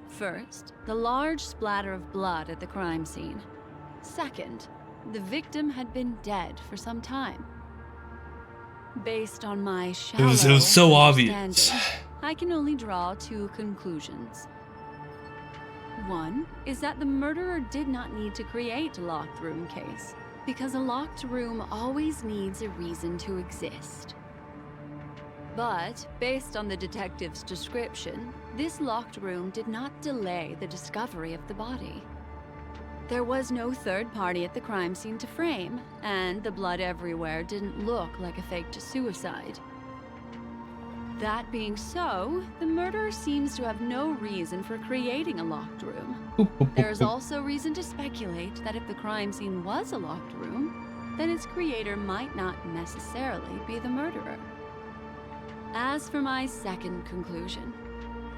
First, the large splatter of blood at the crime scene. Second, the victim had been dead for some time. Based on my shallow It was so obvious. understanding, I can only draw 2 conclusions. One is that the murderer did not need to create a locked room case, because a locked room always needs a reason to exist. But, based on the detective's description, this locked room did not delay the discovery of the body. There was no third party at the crime scene to frame, and the blood everywhere didn't look like a faked suicide. That being so, the murderer seems to have no reason for creating a locked room. There is also reason to speculate that if the crime scene was a locked room, then its creator might not necessarily be the murderer. As for my second conclusion,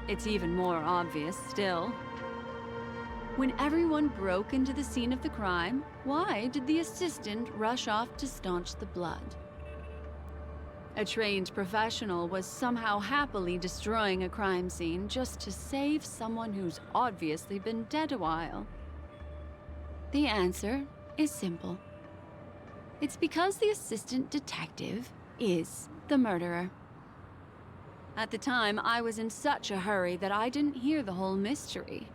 it's even more obvious still. When everyone broke into the scene of the crime, why did the assistant rush off to staunch the blood? A trained professional was somehow happily destroying a crime scene just to save someone who's obviously been dead a while. The answer is simple. It's because the assistant detective is the murderer. At the time, I was in such a hurry that I didn't hear the whole mystery.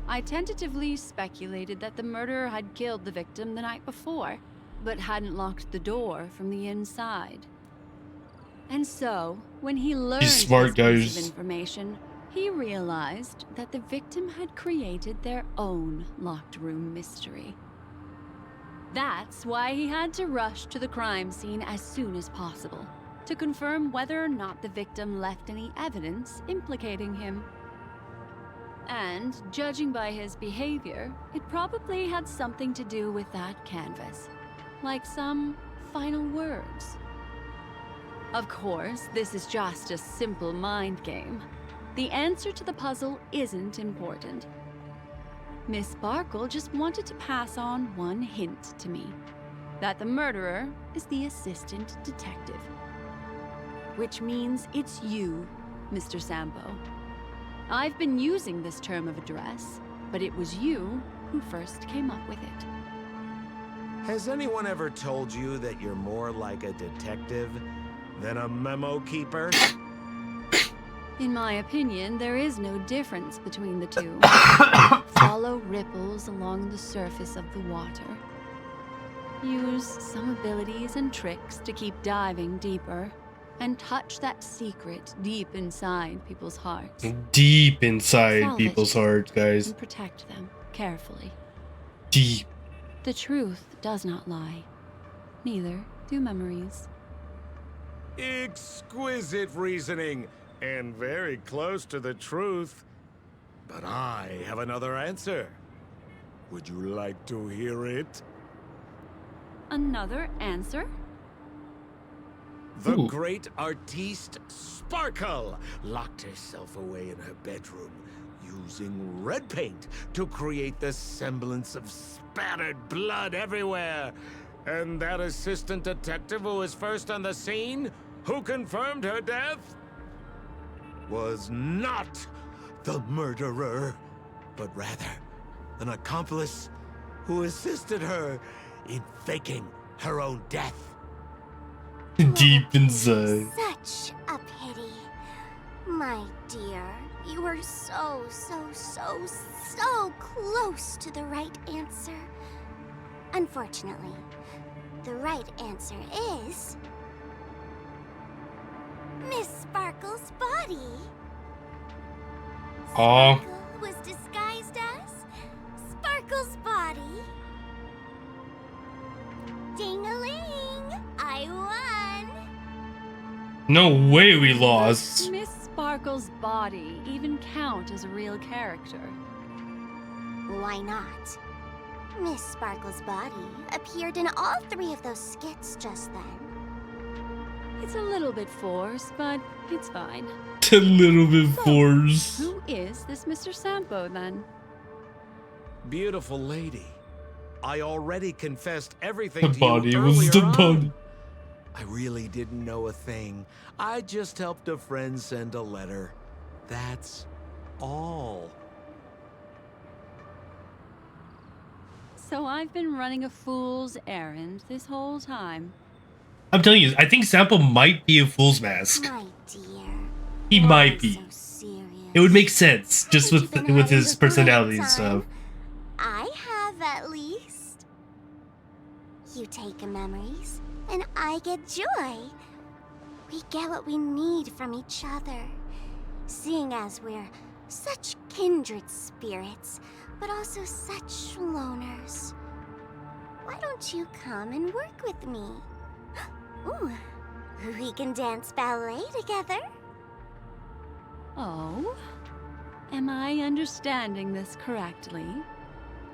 I tentatively speculated that the murderer had killed the victim the night before, but hadn't locked the door from the inside. And so, when he learned He's smart, this piece of guys. information, he realized that the victim had created their own locked room mystery. That's why he had to rush to the crime scene as soon as possible, to confirm whether or not the victim left any evidence implicating him. And, judging by his behavior, it probably had something to do with that canvas, like some final words. Of course, this is just a simple mind game. The answer to the puzzle isn't important. Miss Sparkle just wanted to pass on one hint to me, that the murderer is the assistant detective. Which means it's you, Mr. Sampo. I've been using this term of address, but it was you who first came up with it. Has anyone ever told you that you're more like a detective than a memo keeper? In my opinion, there is no difference between the two. Follow ripples along the surface of the water. Use some abilities and tricks to keep diving deeper, and touch that secret deep inside people's hearts. Deep inside Salvage people's hearts, guys. and protect them carefully. Deep. The truth does not lie. Neither do memories. Exquisite reasoning, and very close to the truth. But I have another answer. Would you like to hear it? Another answer? The great artiste Sparkle locked herself away in her bedroom, using red paint to create the semblance of spattered blood everywhere. And that assistant detective who was first on the scene, who confirmed her death, was not the murderer, but rather an accomplice who assisted her in faking her own death. Deep inside. Such a pity. My dear, you were so close to the right answer. Unfortunately, the right answer is Miss Sparkle's body. Aw. Sparkle was disguised as Sparkle's body. Ding-a-ling! I won! No way we lost. Miss Sparkle's body even count as a real character? Why not? Miss Sparkle's body appeared in all 3 of those skits just then. It's a little bit forced, but it's fine. A little bit forced. Who is this Mr. Sampo, then? Beautiful lady, I already confessed everything The to body you was the earlier body. on. I really didn't know a thing. I just helped a friend send a letter. That's all. So I've been running a fool's errand this whole time. I'm telling you, I think Sampo might be a fool's mask. My dear. He might be. It would make sense, just with You've been with having his a great personality and time. stuff. I have, at least. You take memories, and I get joy. We get what we need from each other. Seeing as we're such kindred spirits, but also such loners. Why don't you come and work with me? Ooh, we can dance ballet together. Oh? Am I understanding this correctly?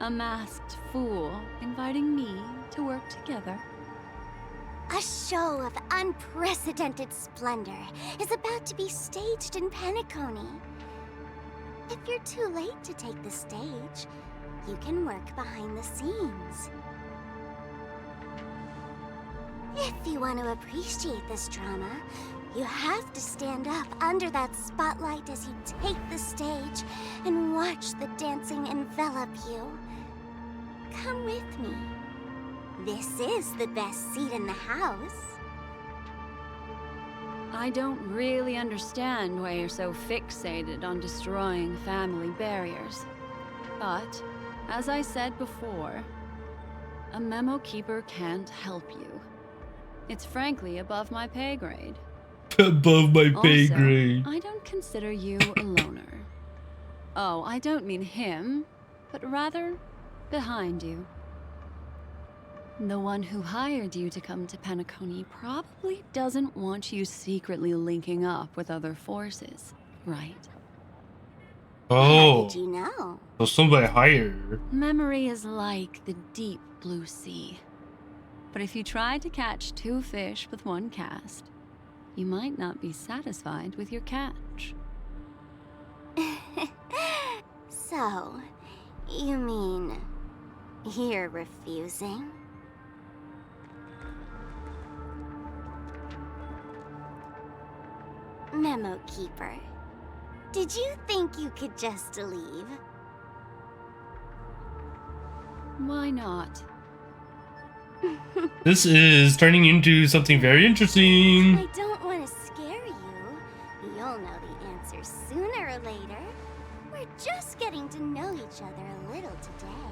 A masked fool inviting me to work together? A show of unprecedented splendor is about to be staged in Penacony. If you're too late to take the stage, you can work behind the scenes. If you want to appreciate this drama, you have to stand up under that spotlight as you take the stage and watch the dancing envelop you. Come with me. This is the best seat in the house. I don't really understand why you're so fixated on destroying family barriers. But, as I said before, a memo keeper can't help you. It's frankly above my pay grade. Above my pay Also, grade. I don't consider you a loner. Oh, I don't mean him, but rather behind you. The one who hired you to come to Penacony probably doesn't want you secretly linking up with other forces, right? Oh. How did you know? So somebody hired her. Memory is like the deep blue sea. But if you try to catch two fish with one cast, you might not be satisfied with your catch. So, you mean you're refusing? Memo Keeper, did you think you could just leave? Why not? This is turning into something very interesting. I don't want to scare you. You'll know the answer sooner or later. We're just getting to know each other a little today.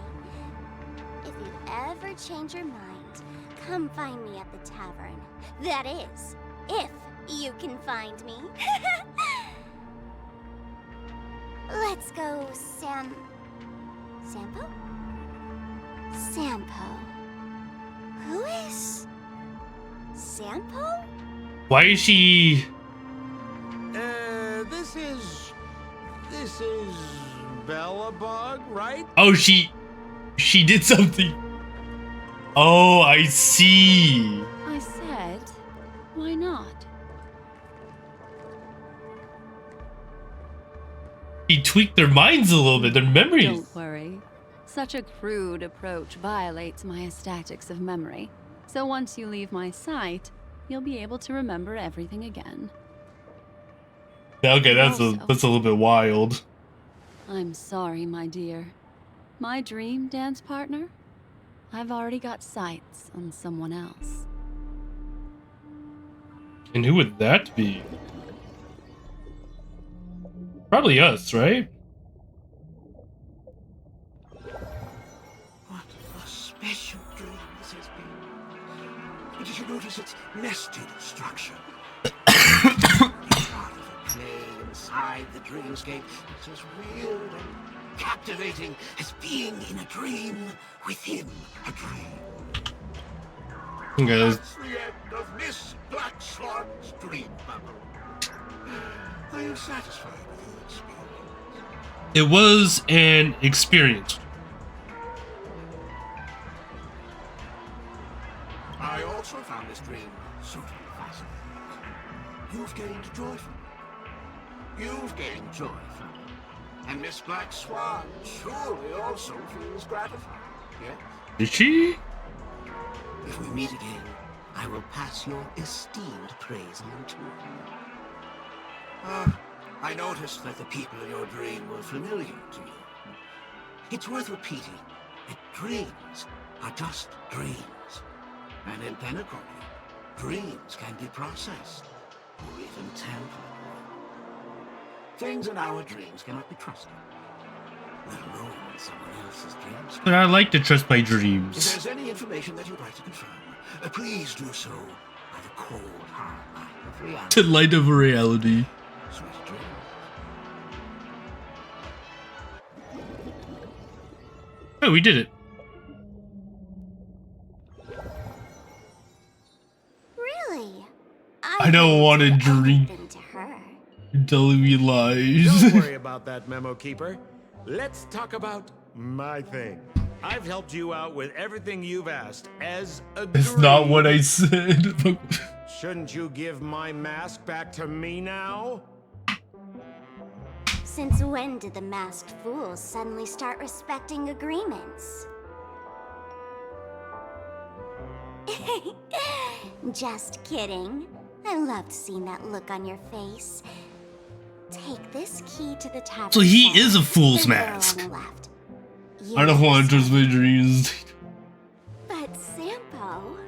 If you ever change your mind, come find me at the tavern. That is, if you can find me. Let's go, Sampo? Sampo. Who is Sampo? Why is she? This is Bellabug, right? Oh, she did something. Oh, I see. I said, why not? He tweaked their minds a little bit, their memories. Don't worry. Such a crude approach violates my aesthetics of memory. So once you leave my sight, you'll be able to remember everything again. Yeah, okay, that's a Also, little bit wild. I'm sorry, my dear. My dream dance partner? I've already got sights on someone else. And who would that be? Probably us, right? What a special dream this has been. Did you notice its nested structure? Part of a play inside the dreamscape. It's as weird and captivating as being in a dream within a dream. Okay, That's the end of Miss Black Swan's dream bubble. Are you satisfied with your experience? it was an experience. I also found this dream suitably fascinating. You've gained joy from it. You've gained joy from it. And Miss Black Swan surely also feels gratified, yes? Is she? If we meet again, I will pass your esteemed praise on to her. I noticed that the people in your dream were familiar to you. It's worth repeating that dreams are just dreams. And in Penacony, dreams can be processed, or even tampered with. Things in our dreams cannot be trusted, let alone in someone else's dreams. But I like to trust my If dreams. there's any information that you'd like to confirm, please do so by the cold, hard light of reality. To light of reality. Sweet dreams. Oh, we did it. Really? I don't want to drink. To her. You're telling me lies. Don't worry about that, Memo Keeper. Let's talk about my thing. I've helped you out with everything you've asked, as agreed. That's not what I said. Shouldn't you give my mask back to me now? Since when did the masked fools suddenly start respecting agreements? Just kidding. I loved seeing that look on your face. Take this key to the tavern. So he cell, is a fool's the girl mask. on the left. I don't want to trust my dreams. But Sampo,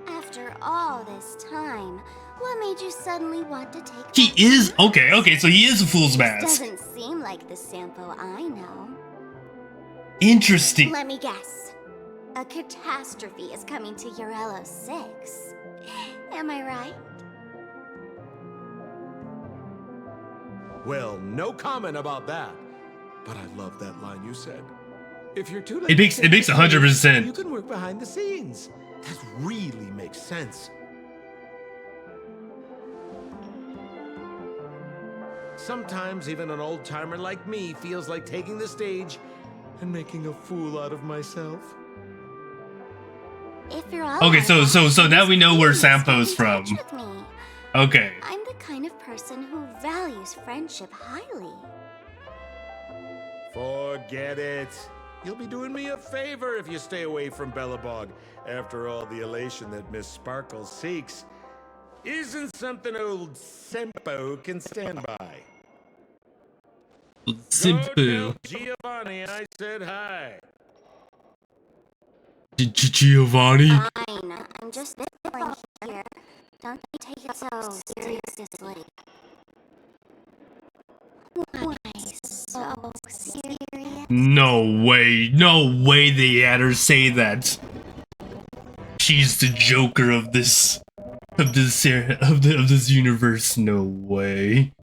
after all this time, what made you suddenly want to take? He is okay. So he is a fool's mask. Doesn't seem like the Sampo I know. Interesting. Let me guess. A catastrophe is coming to Urello 6. Am I right? Well, no comment about that. But I love that line you said. If you're too late, It makes 100%. You can work behind the scenes. That really makes sense. Sometimes even an old timer like me feels like taking the stage and making a fool out of myself. If you're all Okay, so now we know where Sampo's from. with me. Okay. I'm the kind of person who values friendship highly. Forget it. You'll be doing me a favor if you stay away from Bellabog. After all, the elation that Miss Sparkle seeks isn't something old Sempo can stand by. Simple. Giovanni, I said hi. Giovanni. Fine, I'm just chilling here. Don't take it so seriously. Why so serious? No way they had her say that. She's the Joker of this universe. No way.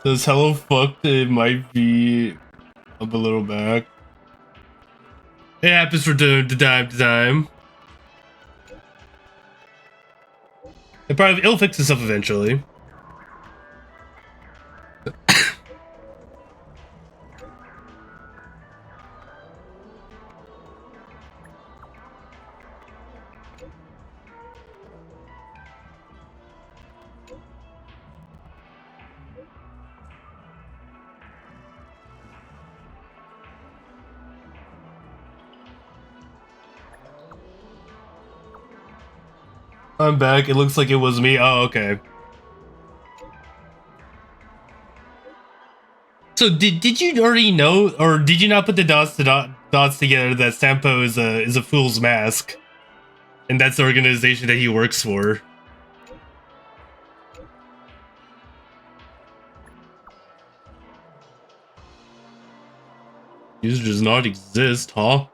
Does hello fucked? It might be up a little back. It happens from time to time. It'll fix itself eventually. I'm back. It looks like it was me. Oh, okay. So did you already know, or did you not put the dots together that Sampo is a fool's mask, and that's the organization that he works for? These does not exist, huh?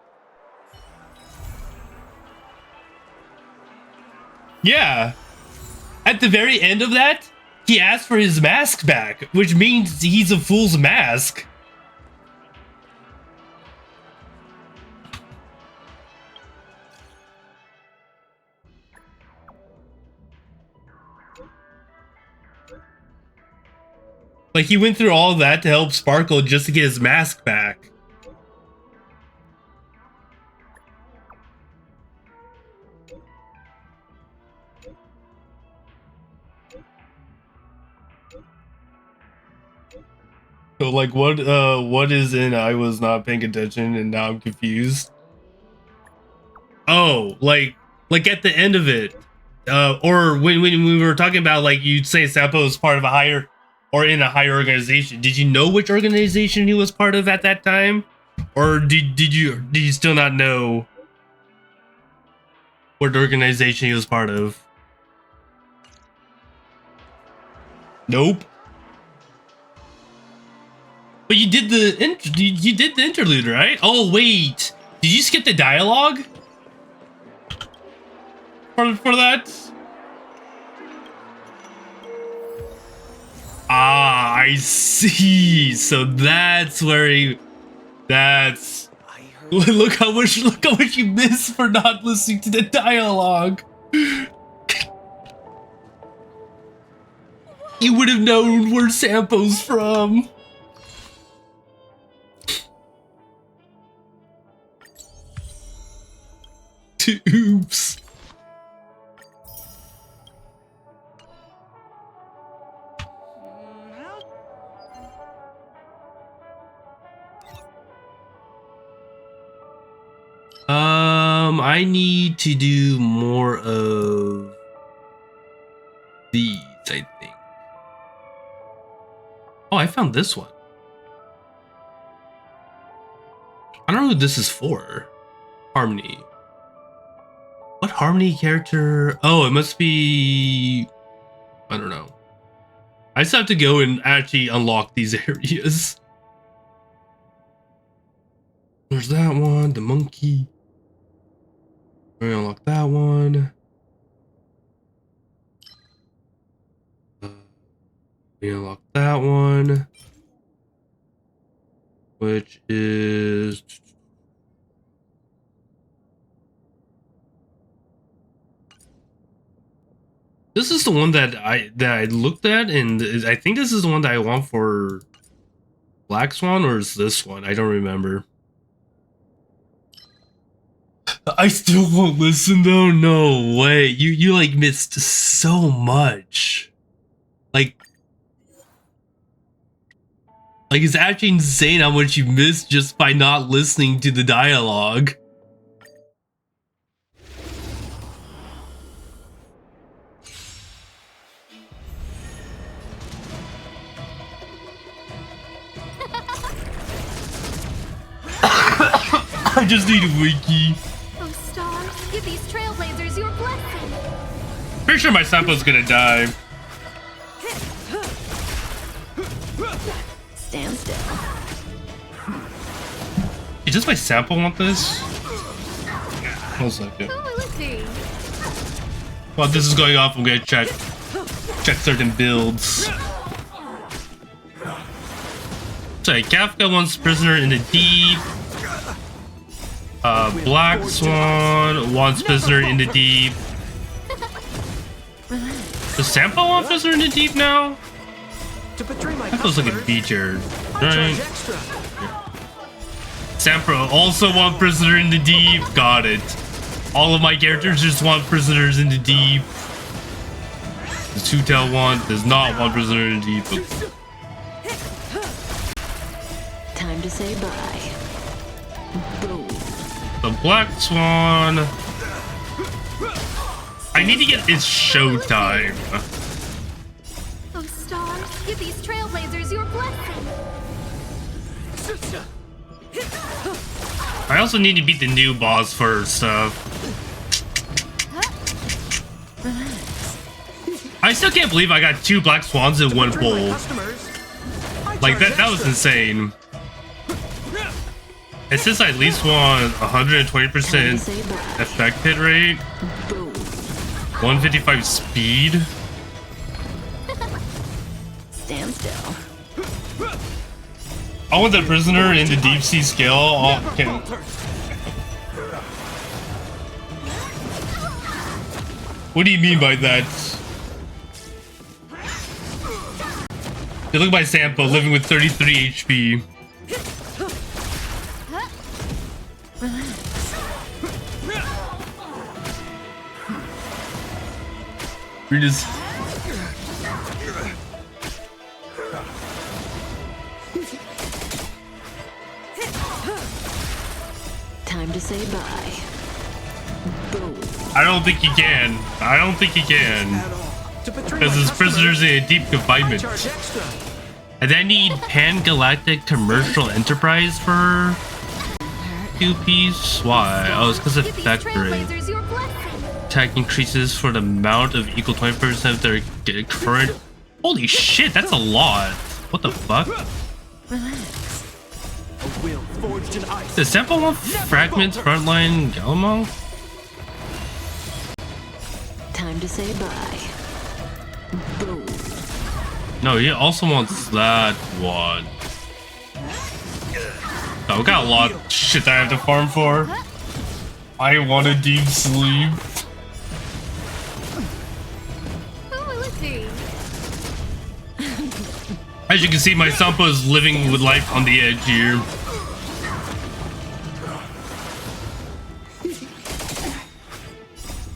Yeah. At the very end of that, he asked for his mask back, which means he's a fool's mask. Like, he went through all that to help Sparkle just to get his mask back. So like what is in I was not paying attention and now I'm confused? Oh, like at the end of it. Or when we were talking about, like, you'd say Sampo is part of a higher or in a higher organization. Did you know which organization he was part of at that time? Or did you still not know what organization he was part of? Nope. But you did the interlude, right? Oh wait, did you skip the dialogue for that? Ah, I see. So that's where he. That's. I Look how much you missed for not listening to the dialogue. You would have known where Sampo's from. Oops. I need to do more of these, I think. Oh, I found this one. I don't know who this is for. Harmony. What Harmony character? Oh, it must be... I don't know. I just have to go and actually unlock these areas. There's that one, the monkey. Let me unlock that one. We unlock that one. Which is... This is the one that I looked at, and I think this is the one that I want for Black Swan, or is this one? I don't remember. I still won't listen though. No way. You like missed so much. Like it's actually insane how much you missed just by not listening to the dialogue. I just need a wiki. Oh, stars, give these trailblazers your blessing. Pretty sure my Sampo's gonna die. Stand still. Hey, does my Sampo want this? One second. Who will it be? While this is going off, I'm gonna check certain builds. So Kafka wants Prisoner in the Deep. Black Swan wants Prisoner in the Deep. Does Sampo want Prisoner in the Deep now? That feels like a feature, right? Sampo also want Prisoner in the Deep. Got it. All of my characters just want Prisoners in the Deep. The Two-Tail one does not want Prisoner in the Deep. Time to say bye. Boom. The Black Swan. I need to get its showtime. Oh, stars, give these trailblazers your blessing. I also need to beat the new boss first. I still can't believe I got 2 Black Swans in one bowl. Like that was insane. It says I at least want 120% effect hit rate, 155 speed. Stand still. I want the Prisoner in the Deep Sea skill. Oh, what do you mean by that? You look at my Sampo living with 33 HP. We're just... Time to say bye. Boom. I don't think he can. I don't think he can. Because his Prisoner's in a deep confinement. And I need Pan-Galactic Commercial Enterprise for 2-piece. Why? Oh, it's because of effect rate. Attack increases for the amount of equal 20% of their current. Holy shit, that's a lot. What the fuck? Relax. A will forged in ice. Does Sampo want Fragments, Frontline, Galamo? Time to say bye. Boom. No, he also wants that one. Oh, got a lot of shit that I have to farm for. I want a deep sleep. Oh, let's see. As you can see, my Sampo is living with life on the edge here.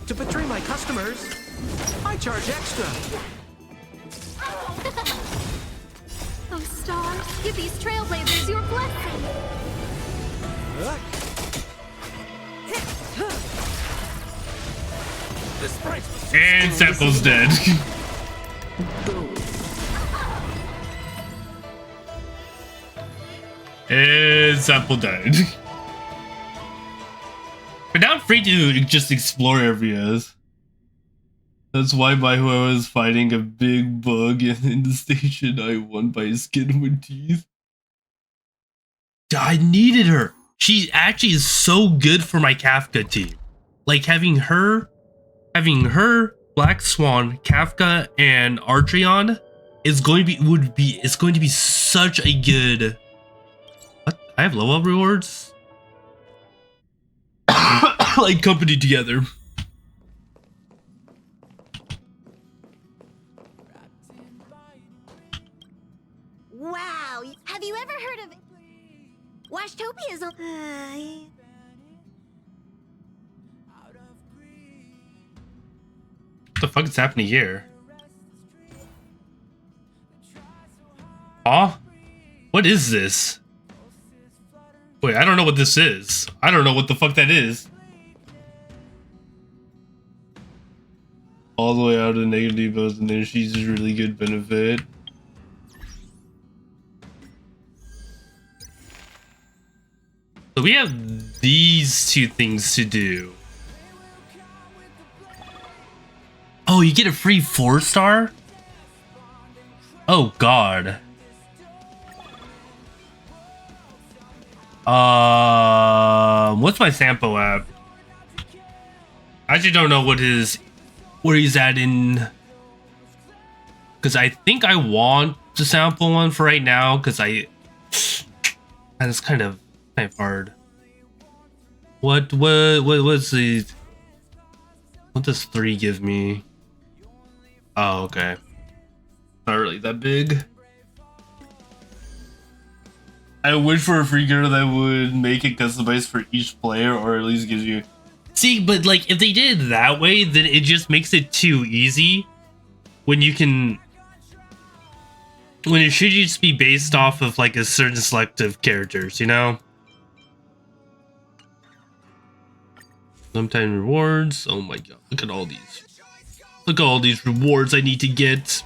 To betray my customers, I charge extra. Oh, stars, give these trailblazers your blessing. And Sampo's dead. And Sampo died. But now I'm free to just explore areas. That's why who I was fighting a big bug in the station, I won by skin with teeth. I needed her. She actually is so good for my Kafka team. Like having her, Black Swan, Kafka, and Artreon is going to be such a good. What? I have level up rewards. Like company together. Wow, have you ever heard of Washtopia's What the fuck is happening here? Huh? What is this? Wait, I don't know what this is. I don't know what the fuck that is. All the way out of negative both, and then she's a really good benefit. So we have these two things to do. Oh, you get a free 4-star? Oh god. What's my Sampo app? I actually don't know where he's at in, because I think I want the sample one for right now, because it's kind of hard. What does 3 give me? Oh, okay. Not really that big. I wish for a free girl that would make it customized for each player, or at least gives you. See, but like if they did it that way, then it just makes it too easy. When it should just be based off of like a certain select of characters, you know? Sometime rewards. Oh my god, look at all these. Look at all these rewards I need to get.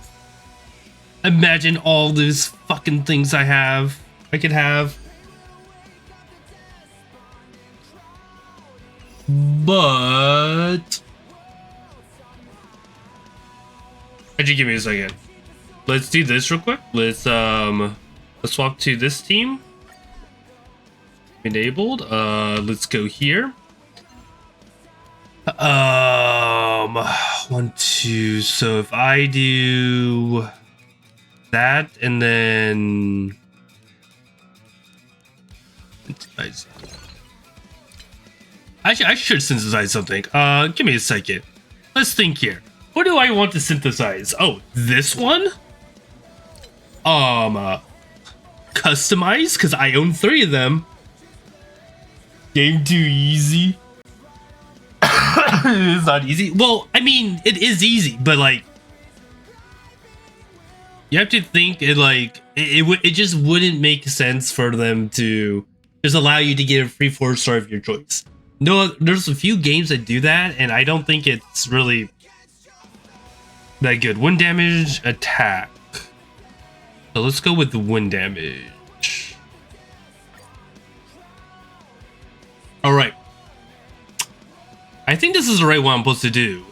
Imagine all these fucking things I could have. But actually, give me a second. Let's do this real quick. Let's swap to this team. Enabled. Let's go here. 1, 2. So if I do that and then actually, I should synthesize something. Give me a second. Let's think here. What do I want to synthesize? Oh, this one? Customize, because I own 3 of them. Game too easy. It's not easy. Well, I mean, it is easy, but like, you have to think it just wouldn't make sense for them to just allow you to get a free 4-star of your choice. No, there's a few games that do that, and I don't think it's really that good. Wind damage, attack. So let's go with the wind damage. All right. I think this is the right one I'm supposed to do.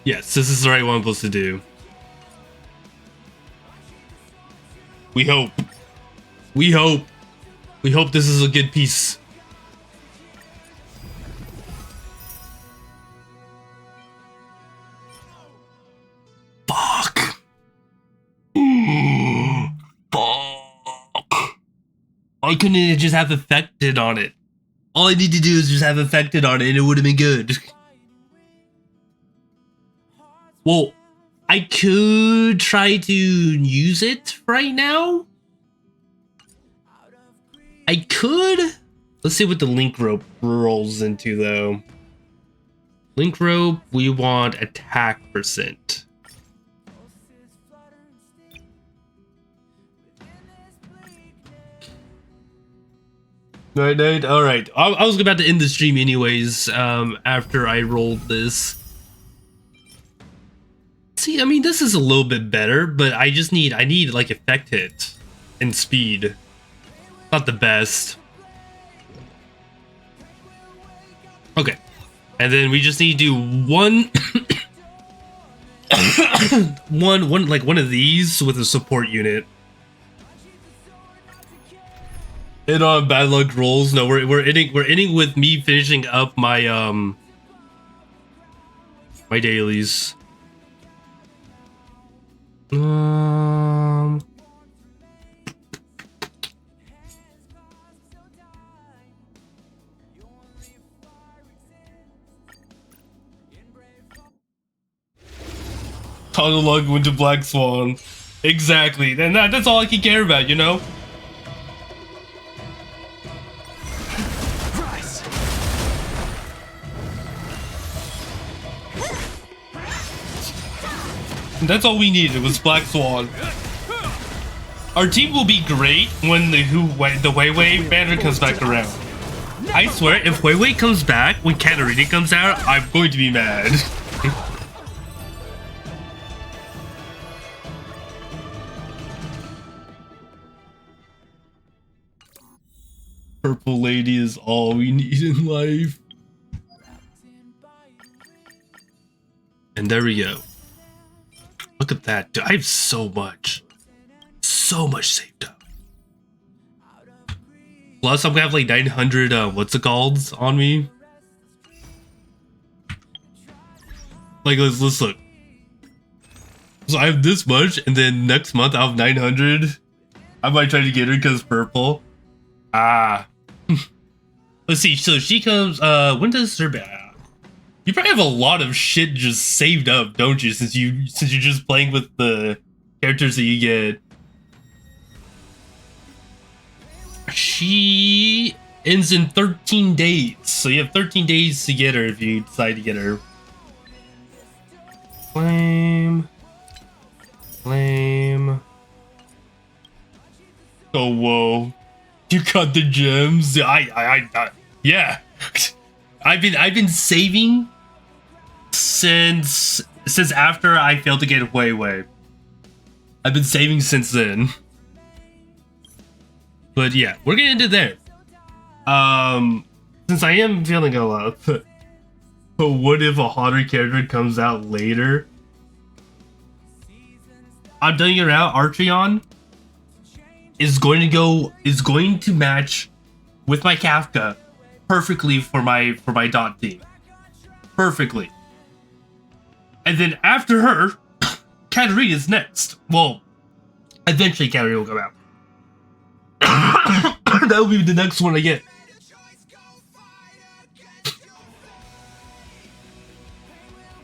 Yes, this is the right one I'm supposed to do. We hope. We hope. We hope this is a good piece. Fuck. Fuck. I I couldn't just have affected on it. All I need to do is just have affected on it and it would have been good. Well, I could try to use it right now. I could. Let's see what the link rope rolls into though. Link rope, we want attack %. Night. All right. I was about to end the stream anyways. After I rolled this. See, I mean, this is a little bit better, but I need like effect hit and speed. Not the best. Okay, and then we just need to do one, one of these with a support unit. And on bad luck rolls, no, we're ending with me finishing up my my dailies. Toggle log went to Black Swan. Exactly. And that's all I can care about, you know? That's all we needed was Black Swan. Our team will be great when the Weiwei banner comes back around. I swear, if Weiwei comes back when Katarina comes out, I'm going to be mad. Purple lady is all we need in life. And there we go. Look at that. Dude, I have so much saved up. Plus, I'm gonna have like 900, what's it called on me? Like, let's look. So I have this much, and then next month I'll have 900. I might try to get her because purple. Ah. Let's see. So she comes, when does her you probably have a lot of shit just saved up, don't you? Since you're just playing with the characters that you get. She ends in 13 days, so you have 13 days to get her if you decide to get her. Flame. Oh whoa! You got the gems. Yeah. I've been saving since after I failed to get Weiwei. I've been saving since then. But yeah, we're gonna end it there. Since I am feeling a lot, but what if a hotter character comes out later? I'm telling you now, Archeon is going to match with my Kafka perfectly for my dot team. Perfectly. And then after her, Katarina's next. Well, eventually Katarina will come out. That will be the next one I get.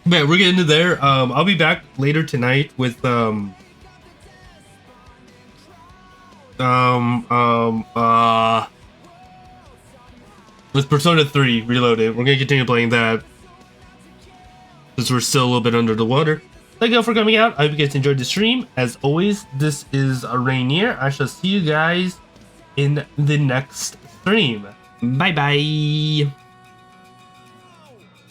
Man, we're getting into there. I'll be back later tonight with with Persona 3 Reloaded. We're gonna continue playing that since we're still a little bit under the water. Thank you all for coming out. I hope you guys enjoyed the stream. As always, this is Rainier. I shall see you guys in the next stream. Bye bye.